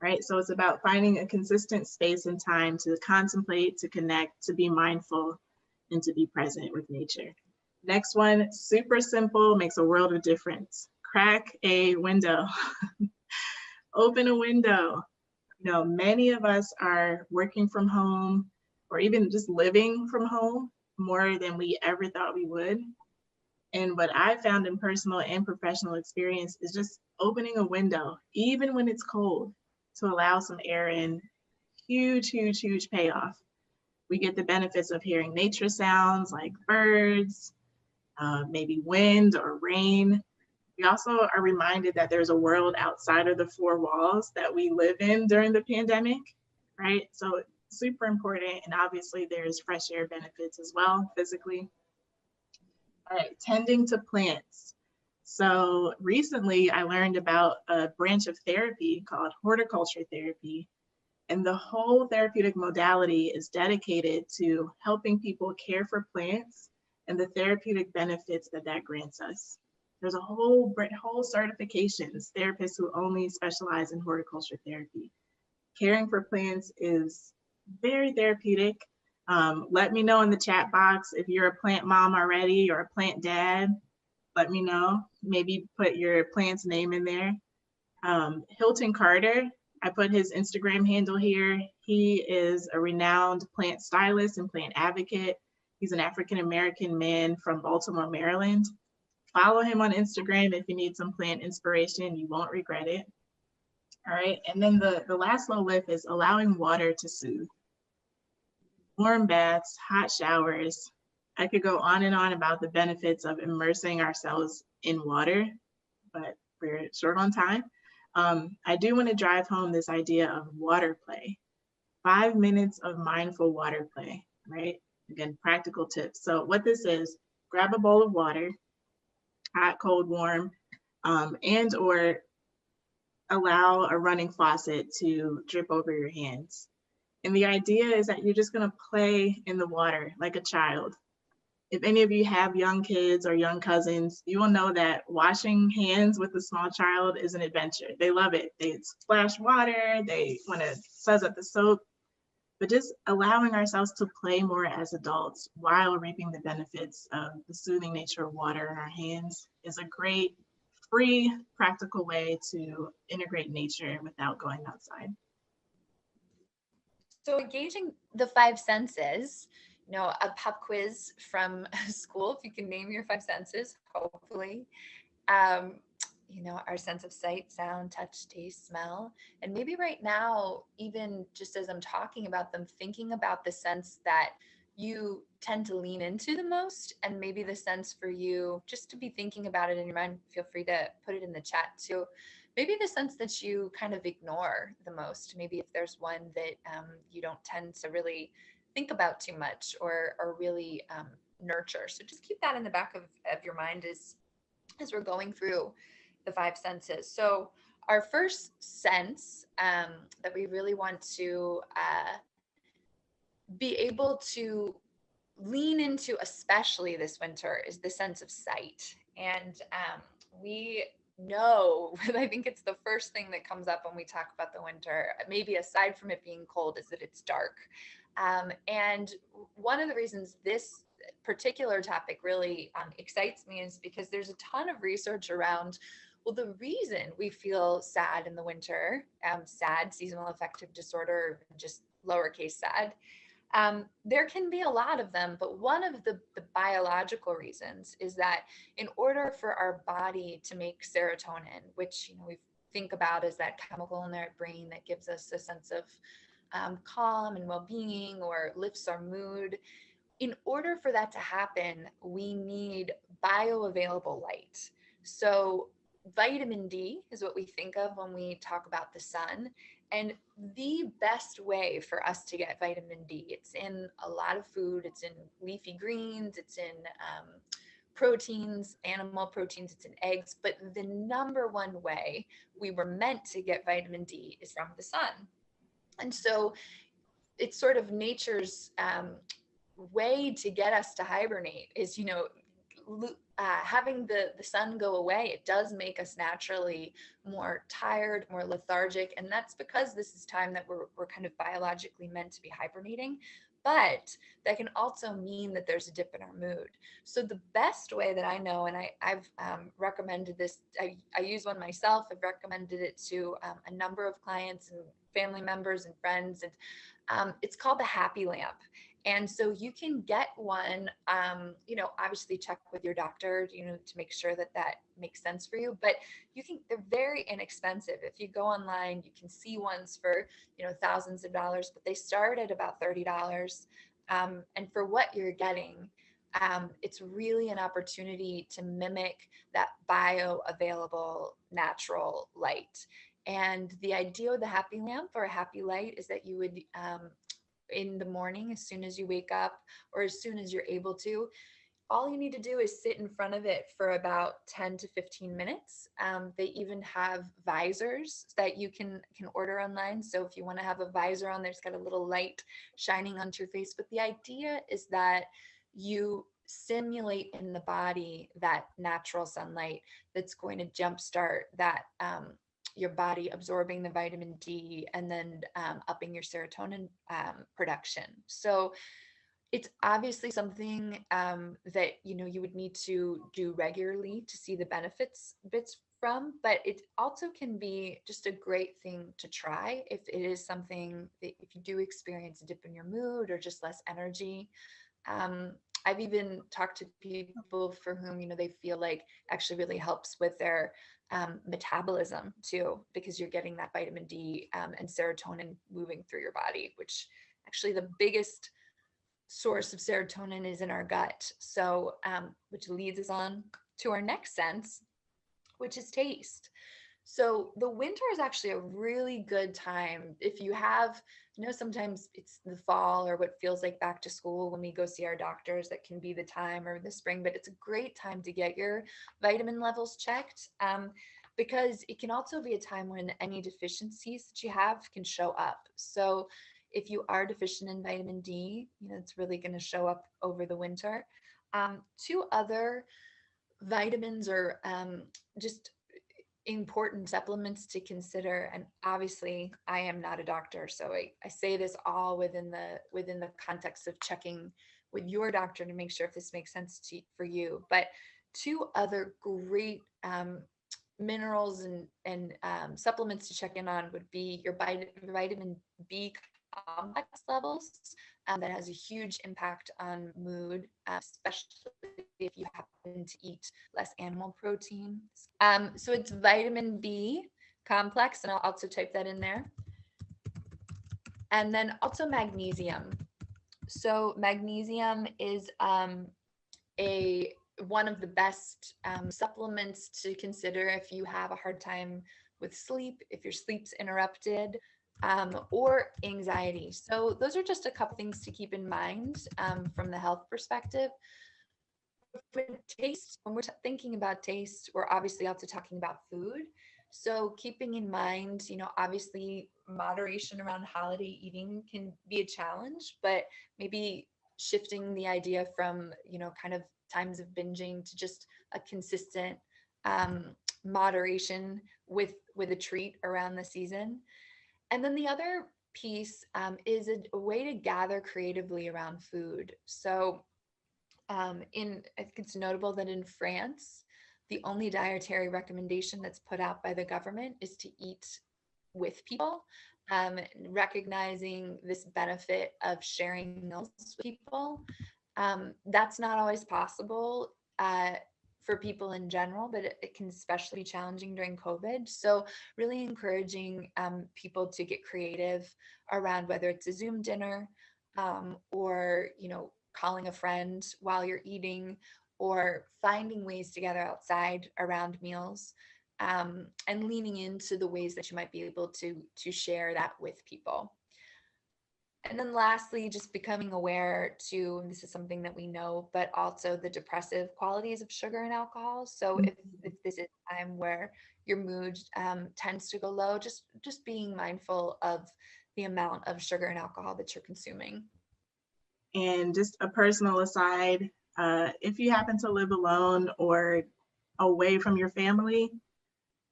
Right? So it's about finding a consistent space and time to contemplate, to connect, to be mindful, and to be present with nature. Next one, super simple, makes a world of difference. Crack a window. Open a window. Many of us are working from home or even just living from home more than we ever thought we would. And what I found in personal and professional experience is just opening a window, even when it's cold, to allow some air in. Huge, huge, huge payoff. We get the benefits of hearing nature sounds like birds, maybe wind or rain. We also are reminded that there's a world outside of the four walls that we live in during the pandemic, right? So super important. And obviously there's fresh air benefits as well, physically. All right, tending to plants. So recently I learned about a branch of therapy called horticulture therapy. And the whole therapeutic modality is dedicated to helping people care for plants and the therapeutic benefits that grants us. There's a whole certifications, therapists who only specialize in horticulture therapy. Caring for plants is very therapeutic. Let me know in the chat box if you're a plant mom already or a plant dad. Let me know. Maybe put your plant's name in there. Hilton Carter, I put his Instagram handle here. He is a renowned plant stylist and plant advocate. He's an African-American man from Baltimore, Maryland. Follow him on Instagram if you need some plant inspiration. You won't regret it. All right, and then the last little lift is allowing water to soothe. Warm baths, hot showers. I could go on and on about the benefits of immersing ourselves in water, but we're short on time. I do want to drive home this idea of water play. 5 minutes of mindful water play, right? Again, practical tips. So what this is, grab a bowl of water, hot, cold, warm, and or allow a running faucet to drip over your hands. And the idea is that you're just gonna play in the water like a child. If any of you have young kids or young cousins, you will know that washing hands with a small child is an adventure. They love it. They splash water, they wanna fuzz up the soap, but just allowing ourselves to play more as adults while reaping the benefits of the soothing nature of water in our hands is a great, free, practical way to integrate nature without going outside. So engaging the five senses, you know, a pop quiz from school, if you can name your five senses, hopefully. You know, our sense of sight, sound, touch, taste, smell. And maybe right now, even just as I'm talking about them, thinking about the sense that you tend to lean into the most, and maybe the sense for you, just to be thinking about it in your mind, feel free to put it in the chat too. Maybe the sense that you kind of ignore the most, maybe if there's one that you don't tend to really think about too much or really nurture. So just keep that in the back of your mind as we're going through the five senses. So our first sense that we really want to be able to lean into, especially this winter, is the sense of sight. And we know, I think it's the first thing that comes up when we talk about the winter, maybe aside from it being cold, is that it's dark. And one of the reasons this particular topic really excites me is because there's a ton of research around, well, the reason we feel sad in the winter, SAD, seasonal affective disorder, just lowercase sad, there can be a lot of them, but one of the biological reasons is that in order for our body to make serotonin, which, you know, we think about as that chemical in our brain that gives us a sense of calm and well-being or lifts our mood, in order for that to happen, we need bioavailable light. So vitamin D is what we think of when we talk about the sun. And the best way for us to get vitamin D, it's in a lot of food, it's in leafy greens, it's in proteins, animal proteins, it's in eggs, but the number one way we were meant to get vitamin D is from the sun. And so it's sort of nature's way to get us to hibernate is, you know, having the sun go away. It does make us naturally more tired, more lethargic. And that's because this is time that we're kind of biologically meant to be hibernating. But that can also mean that there's a dip in our mood. So the best way that I know, and I've recommended this, I use one myself, I've recommended it to a number of clients and family members and friends, and it's called the Happy Lamp. And so you can get one, you know, obviously check with your doctor, you know, to make sure that that makes sense for you, but they're very inexpensive. If you go online, you can see ones for, you know, thousands of dollars, but they start at about $30. And for what you're getting, it's really an opportunity to mimic that bioavailable natural light. And the idea of the Happy Lamp or a happy light is that you would, in the morning, as soon as you wake up or as soon as you're able to, all you need to do is sit in front of it for about 10 to 15 minutes. They even have visors that you can order online. So if you want to have a visor on, there's got a little light shining onto your face. But the idea is that you simulate in the body that natural sunlight that's going to jumpstart that your body absorbing the vitamin D and then upping your serotonin production. So it's obviously something that, you know, you would need to do regularly to see the benefits from, but it also can be just a great thing to try if it is something that, if you do experience a dip in your mood or just less energy. I've even talked to people for whom, you know, they feel like actually really helps with their metabolism too, because you're getting that vitamin D and serotonin moving through your body, which actually the biggest source of serotonin is in our gut. So, which leads us on to our next sense, which is taste. So the winter is actually a really good time if you have, sometimes it's the fall or what feels like back to school when we go see our doctors, that can be the time, or the spring, but it's a great time to get your vitamin levels checked, because it can also be a time when any deficiencies that you have can show up. So if you are deficient in vitamin D, it's really going to show up over the winter. Two other vitamins or just important supplements to consider, and obviously I am not a doctor, so I say this all within the context of checking with your doctor to make sure if this makes sense for you. But two other great minerals and supplements to check in on would be your vitamin B complex levels. That has a huge impact on mood, especially if you happen to eat less animal protein. So it's vitamin B complex, and I'll also type that in there. And then also magnesium. So magnesium is one of the best supplements to consider if you have a hard time with sleep, if your sleep's interrupted, or anxiety. So those are just a couple things to keep in mind from the health perspective. For taste, when we're thinking about taste, we're obviously also talking about food. So keeping in mind, obviously moderation around holiday eating can be a challenge, but maybe shifting the idea from, kind of times of binging to just a consistent moderation with a treat around the season. And then the other piece is a way to gather creatively around food. So I think it's notable that in France, the only dietary recommendation that's put out by the government is to eat with people, recognizing this benefit of sharing meals with people. That's not always possible for people in general, but it can especially be challenging during COVID. So really encouraging people to get creative around whether it's a Zoom dinner or, calling a friend while you're eating, or finding ways to gather outside around meals, and leaning into the ways that you might be able to share that with people. And then lastly, just becoming aware too, and this is something that we know, but also the depressive qualities of sugar and alcohol. So if this is a time where your mood tends to go low, just being mindful of the amount of sugar and alcohol that you're consuming. And just a personal aside, if you happen to live alone or away from your family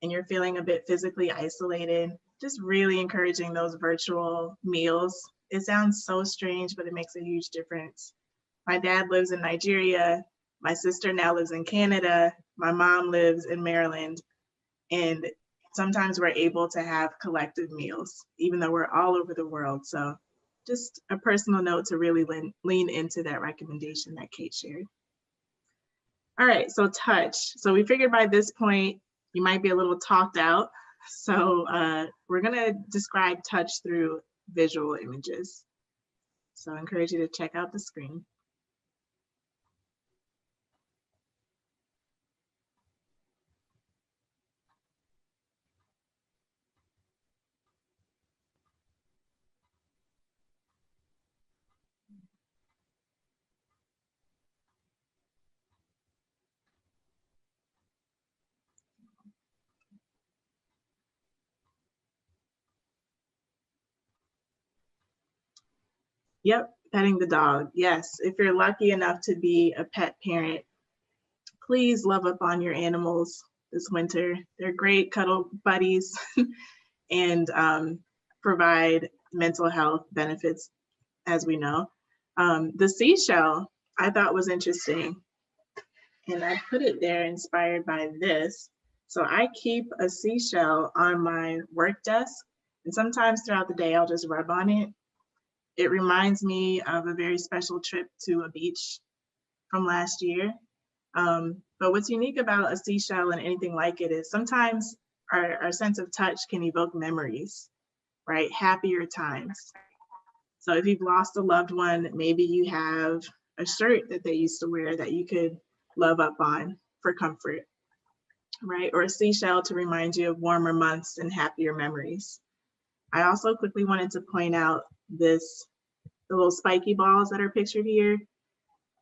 and you're feeling a bit physically isolated, just really encouraging those virtual meals. It sounds so strange, but it makes a huge difference. My dad lives in Nigeria. My sister now lives in Canada. My mom lives in Maryland. And sometimes we're able to have collective meals, even though we're all over the world. So just a personal note to really lean into that recommendation that Kate shared. All right, so touch. So we figured by this point, you might be a little talked out. So we're gonna describe touch through visual images. So I encourage you to check out the screen. Yep, petting the dog. Yes, if you're lucky enough to be a pet parent, please love up on your animals this winter. They're great cuddle buddies and provide mental health benefits, as we know. The seashell I thought was interesting, and I put it there inspired by this. So I keep a seashell on my work desk, and sometimes throughout the day I'll just rub on it. It reminds me of a very special trip to a beach from last year. But what's unique about a seashell and anything like it is sometimes our sense of touch can evoke memories, right? Happier times. So if you've lost a loved one, maybe you have a shirt that they used to wear that you could love up on for comfort. right? Or a seashell to remind you of warmer months and happier memories. I also quickly wanted to point out the little spiky balls that are pictured here.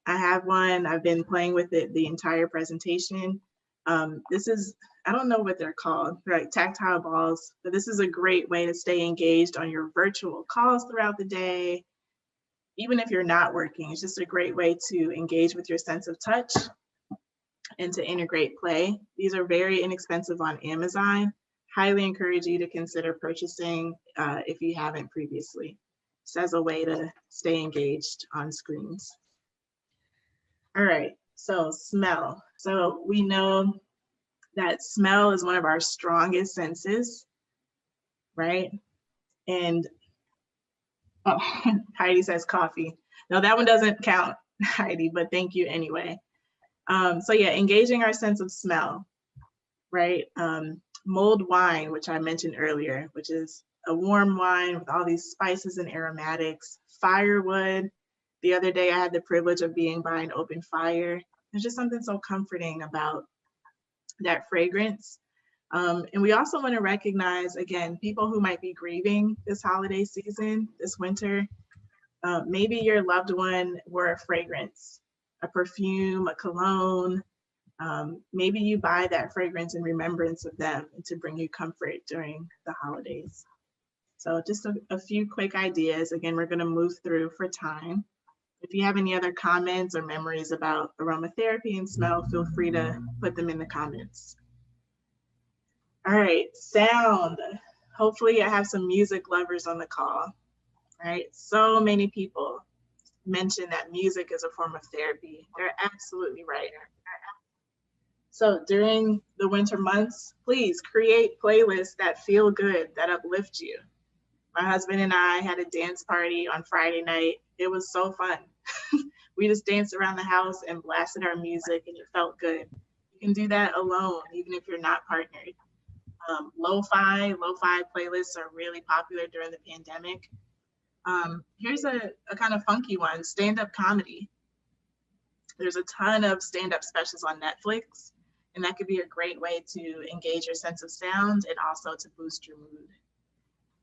I have one, I've been playing with it the entire presentation. This is, I don't know what they're called, they're like tactile balls, but this is a great way to stay engaged on your virtual calls throughout the day. Even if you're not working, it's just a great way to engage with your sense of touch and to integrate play. These are very inexpensive on Amazon. Highly encourage you to consider purchasing if you haven't previously, just as a way to stay engaged on screens. All right, so smell. So we know that smell is one of our strongest senses, right? And oh, Heidi says coffee. No, that one doesn't count, Heidi, but thank you anyway. So yeah, engaging our sense of smell, right? Mulled wine, which I mentioned earlier, which is a warm wine with all these spices and aromatics. Firewood. The other day I had the privilege of being by an open fire. There's just something so comforting about that fragrance. And we also want to recognize, again, people who might be grieving this holiday season, this winter. Maybe your loved one wore a fragrance, a perfume, a cologne. Maybe you buy that fragrance in remembrance of them and to bring you comfort during the holidays. So just a few quick ideas. Again, we're going to move through for time. If you have any other comments or memories about aromatherapy and smell, feel free to put them in the comments. All right, sound. Hopefully I have some music lovers on the call, right? So many people mention that music is a form of therapy. They're absolutely right. So during the winter months, please create playlists that feel good, that uplift you. My husband and I had a dance party on Friday night. It was so fun. We just danced around the house and blasted our music and it felt good. You can do that alone, even if you're not partnered. Lo-fi playlists are really popular during the pandemic. Here's a kind of funky one, stand-up comedy. There's a ton of stand-up specials on Netflix, and that could be a great way to engage your sense of sound and also to boost your mood.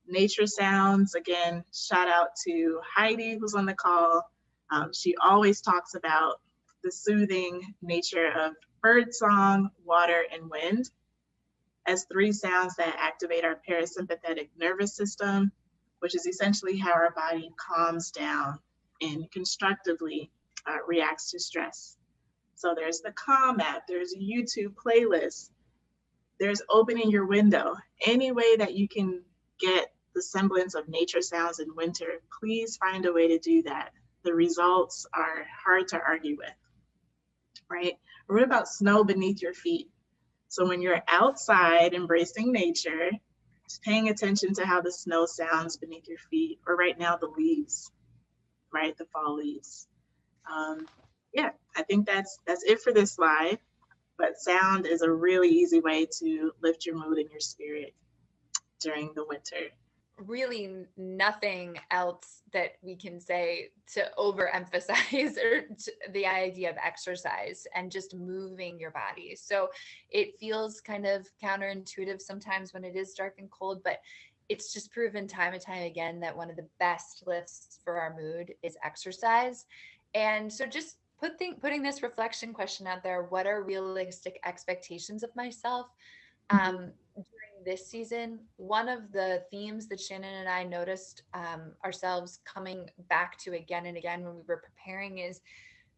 Nature sounds, again, shout out to Heidi who's on the call. She always talks about the soothing nature of bird song, water, and wind as three sounds that activate our parasympathetic nervous system, which is essentially how our body calms down and constructively reacts to stress. So there's the Calm app, there's a YouTube playlist, there's opening your window. Any way that you can get the semblance of nature sounds in winter, please find a way to do that. The results are hard to argue with, right? Or what about snow beneath your feet? So when you're outside embracing nature, just paying attention to how the snow sounds beneath your feet, or right now the leaves, right? The fall leaves. Yeah, I think that's it for this slide, but sound is a really easy way to lift your mood and your spirit during the winter. Really nothing else that we can say to overemphasize or the idea of exercise and just moving your body. So it feels kind of counterintuitive sometimes when it is dark and cold, but it's just proven time and time again that one of the best lifts for our mood is exercise. And so just putting this reflection question out there, what are realistic expectations of myself? During this season, one of the themes that Shannon and I noticed ourselves coming back to again and again when we were preparing is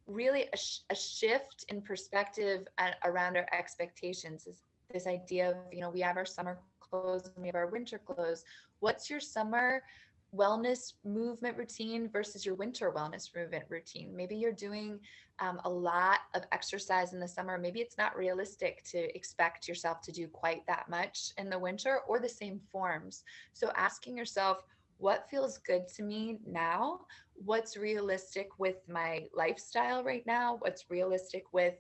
really a shift in perspective around our expectations. Is this idea of, we have our summer clothes and we have our winter clothes. What's your summer wellness movement routine versus your winter wellness movement routine? Maybe you're doing a lot of exercise in the summer. Maybe it's not realistic to expect yourself to do quite that much in the winter or the same forms. So asking yourself, what feels good to me now? What's realistic with my lifestyle right now? What's realistic with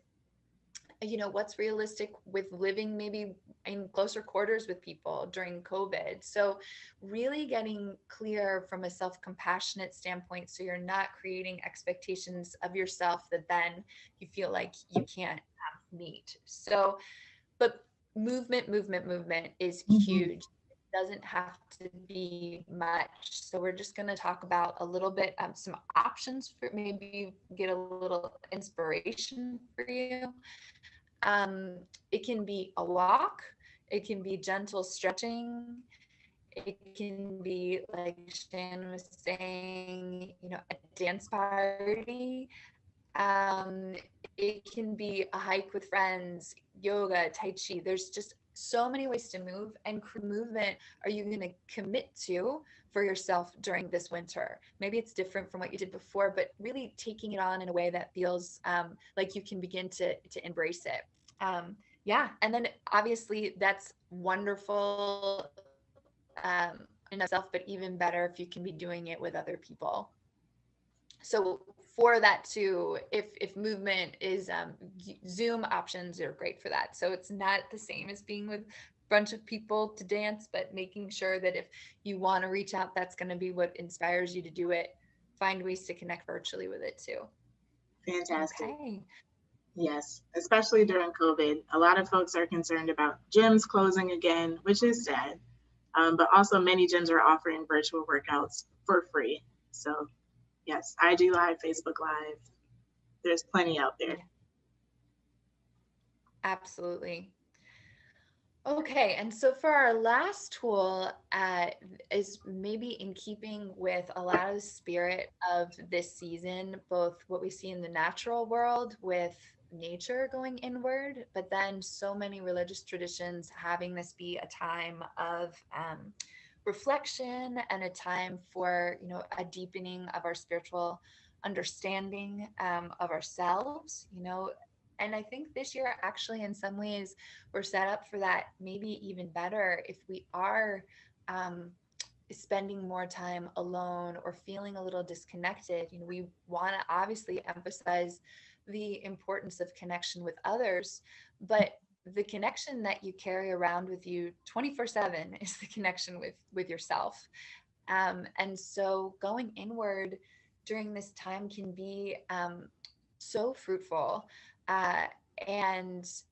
what's realistic with living maybe in closer quarters with people during COVID. So really getting clear from a self-compassionate standpoint, so you're not creating expectations of yourself that then you feel like you can't meet. So but movement is Mhm. huge. It doesn't have to be much. So we're just going to talk about a little bit, some options for maybe get a little inspiration for you. It can be a walk, it can be gentle stretching, it can be like Shannon was saying, a dance party. Um, it can be a hike with friends, yoga, tai chi. There's just so many ways to move. And movement are you going to commit to for yourself during this winter? Maybe it's different from what you did before, but really taking it on in a way that feels like you can begin to embrace it. Yeah, and then obviously that's wonderful in itself, but even better if you can be doing it with other people. So for that too, if movement is Zoom options are great for that. So it's not the same as being with a bunch of people to dance, but making sure that if you want to reach out, that's going to be what inspires you to do it. Find ways to connect virtually with it too. Fantastic. Okay. Yes, especially during COVID. A lot of folks are concerned about gyms closing again, which is sad. But also many gyms are offering virtual workouts for free. So yes, IG Live, Facebook Live, there's plenty out there. Yeah. Absolutely. Okay, and so for our last tool is maybe in keeping with a lot of the spirit of this season, both what we see in the natural world with nature going inward, but then so many religious traditions having this be a time of reflection and a time for, a deepening of our spiritual understanding of ourselves, and I think this year, actually, in some ways, we're set up for that maybe even better if we are spending more time alone or feeling a little disconnected. We want to obviously emphasize the importance of connection with others, but the connection that you carry around with you 24/7 is the connection with yourself. And so going inward during this time can be so fruitful, uh, and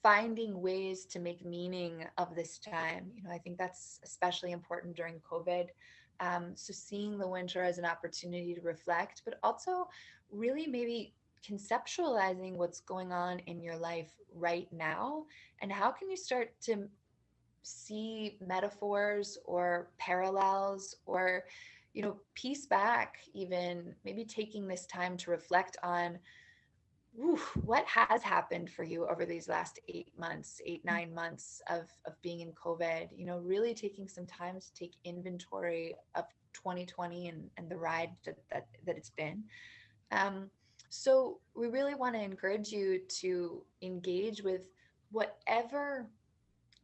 finding ways to make meaning of this time. I think that's especially important during COVID. So seeing the winter as an opportunity to reflect, but also really maybe conceptualizing what's going on in your life right now, and how can you start to see metaphors or parallels, or piece back, even maybe taking this time to reflect on what has happened for you over these last 8 months, 9 months of being in COVID. Really taking some time to take inventory of 2020 and the ride that it's been. So we really want to encourage you to engage with whatever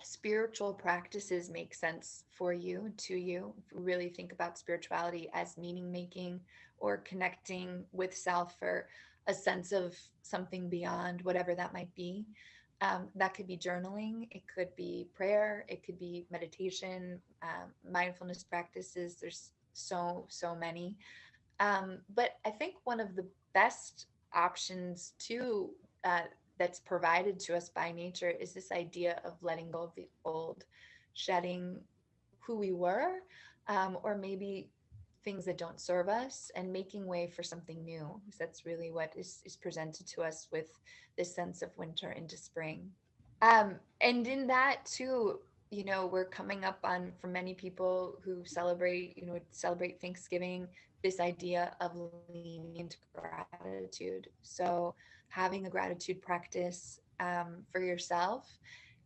spiritual practices make sense for you, to you. If you really think about spirituality as meaning making or connecting with self for a sense of something beyond, whatever that might be. That could be journaling, it could be prayer, it could be meditation, mindfulness practices. There's so many. But I think one of the best options too, that's provided to us by nature, is this idea of letting go of the old, shedding who we were, or maybe things that don't serve us, and making way for something new. That's really what is presented to us with this sense of winter into spring. And in that too, we're coming up on, for many people who celebrate Thanksgiving, this idea of leaning into gratitude. So having a gratitude practice for yourself.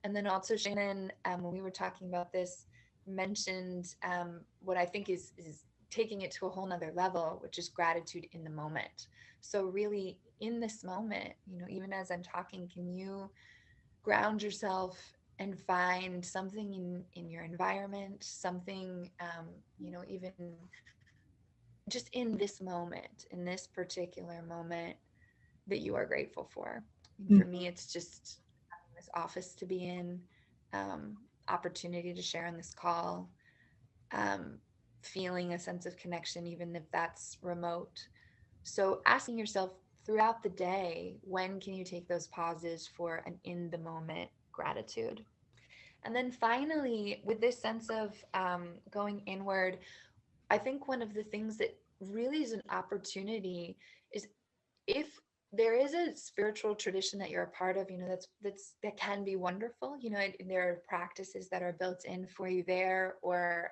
And then also Shannon, when we were talking about this, mentioned what I think is taking it to a whole nother level, which is gratitude in the moment. So really in this moment, even as I'm talking, can you ground yourself and find something in your environment, something, even just in this moment, in this particular moment, that you are grateful for. For me, it's just having this office to be in, opportunity to share on this call, feeling a sense of connection, even if that's remote. So asking yourself throughout the day, when can you take those pauses for an in the moment gratitude. And then finally, with this sense of going inward, I think one of the things that really is an opportunity is, if there is a spiritual tradition that you're a part of, that can be wonderful. And there are practices that are built in for you there, or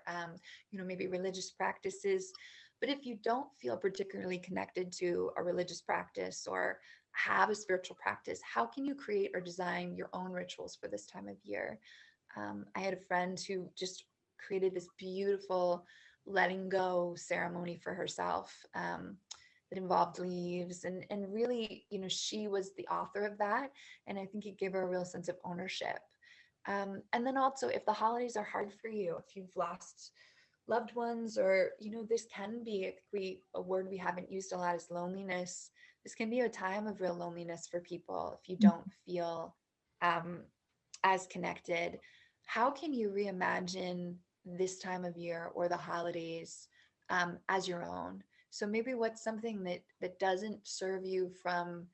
maybe religious practices. But if you don't feel particularly connected to a religious practice or have a spiritual practice, how can you create or design your own rituals for this time of year? I had a friend who just created this beautiful letting go ceremony for herself that involved leaves, and really, she was the author of that. And I think it gave her a real sense of ownership. And then also, if the holidays are hard for you, if you've lost loved ones, or, this can be, a word we haven't used a lot is loneliness. This can be a time of real loneliness for people if you don't feel as connected. How can you reimagine this time of year or the holidays as your own? So maybe what's something that doesn't serve you from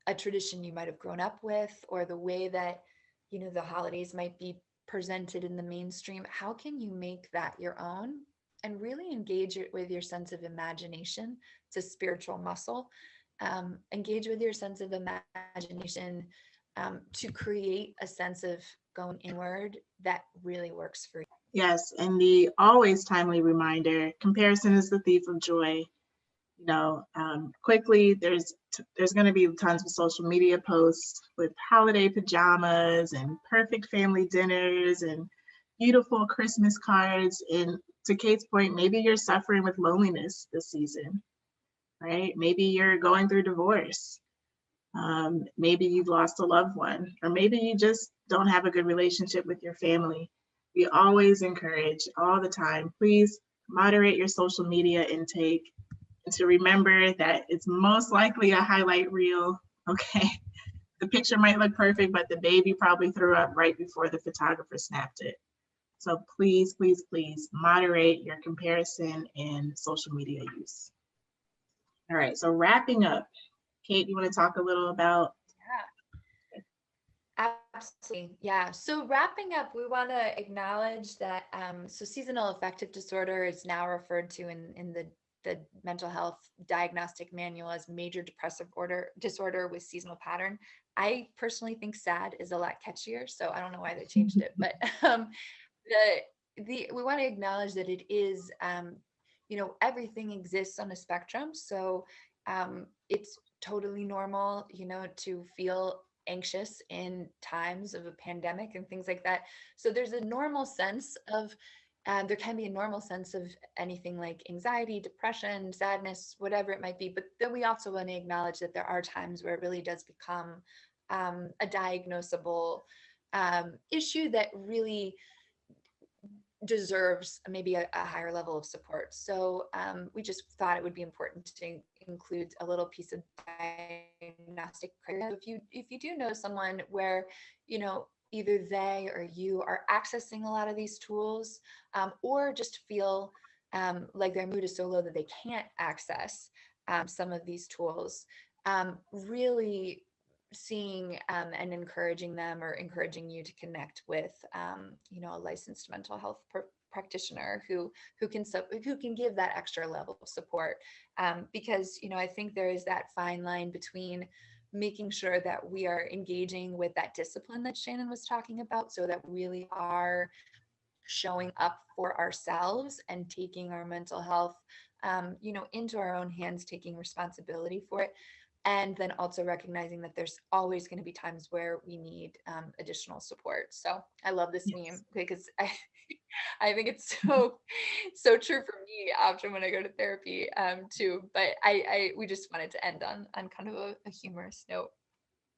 a tradition you might have grown up with, or the way that, the holidays might be presented in the mainstream. How can you make that your own and really engage it with your sense of imagination? It's a spiritual muscle. Engage with your sense of imagination to create a sense of going inward that really works for you. Yes, and the always timely reminder, comparison is the thief of joy. Quickly, there's going to be tons of social media posts with holiday pajamas and perfect family dinners and beautiful Christmas cards. And to Kate's point, maybe you're suffering with loneliness this season, right? Maybe you're going through divorce. Maybe you've lost a loved one, or maybe you just don't have a good relationship with your family. We always encourage all the time, please moderate your social media intake, and to remember that it's most likely a highlight reel, okay? The picture might look perfect, but the baby probably threw up right before the photographer snapped it. So please, please, please moderate your comparison and social media use. All right, so wrapping up, Kate, you want to talk a little about? Absolutely. Yeah. So wrapping up, we want to acknowledge that so seasonal affective disorder is now referred to in the mental health diagnostic manual as major depressive disorder with seasonal pattern. I personally think SAD is a lot catchier, so I don't know why they changed it, but we want to acknowledge that it is, everything exists on a spectrum. So it's totally normal, to feel anxious in times of a pandemic and things like that. So there's a normal sense of, there can be a normal sense of anything like anxiety, depression, sadness, whatever it might be. But then we also want to acknowledge that there are times where it really does become a diagnosable issue that really deserves maybe a higher level of support. So we just thought it would be important to include a little piece of diagnostic criteria. If you do know someone where, either they or you are accessing a lot of these tools, or just feel like their mood is so low that they can't access some of these tools, really seeing and encouraging them, or encouraging you to connect with a licensed mental health practitioner who can give that extra level of support, because I think there is that fine line between making sure that we are engaging with that discipline that Shannon was talking about, so that we really are showing up for ourselves and taking our mental health into our own hands, taking responsibility for it. And then also recognizing that there's always going to be times where we need additional support. So I love this meme because I think it's so true for me often when I go to therapy too. But we just wanted to end on kind of a humorous note.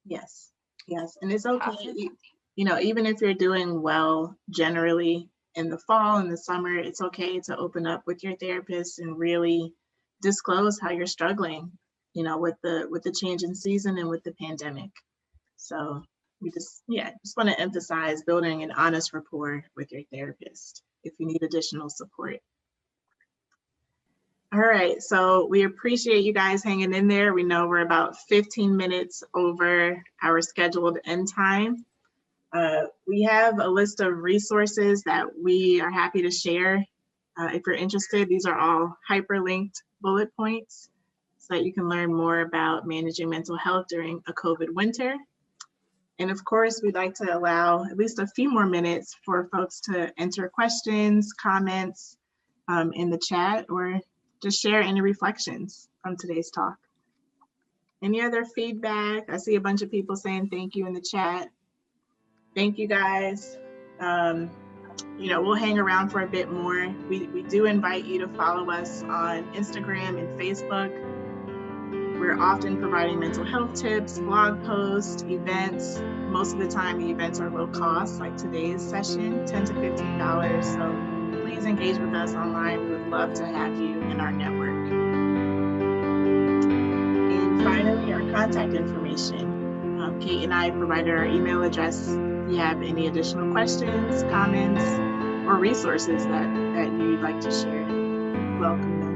Yes, and it's okay. Even if you're doing well generally in the fall and the summer, it's okay to open up with your therapist and really disclose how you're struggling, with the change in season and with the pandemic. So we just want to emphasize building an honest rapport with your therapist if you need additional support. All right, so we appreciate you guys hanging in there. We know we're about 15 minutes over our scheduled end time. We have a list of resources that we are happy to share. If you're interested, these are all hyperlinked bullet points so that you can learn more about managing mental health during a COVID winter. And of course, we'd like to allow at least a few more minutes for folks to enter questions, comments in the chat, or just share any reflections from today's talk. Any other feedback? I see a bunch of people saying thank you in the chat. Thank you guys. We'll hang around for a bit more. We do invite you to follow us on Instagram and Facebook. We're often providing mental health tips, blog posts, events. Most of the time, the events are low cost, like today's session, $10 to $15. So please engage with us online. We would love to have you in our network. And finally, our contact information. Kate and I provided our email address. If you have any additional questions, comments, or resources that you'd like to share, welcome them.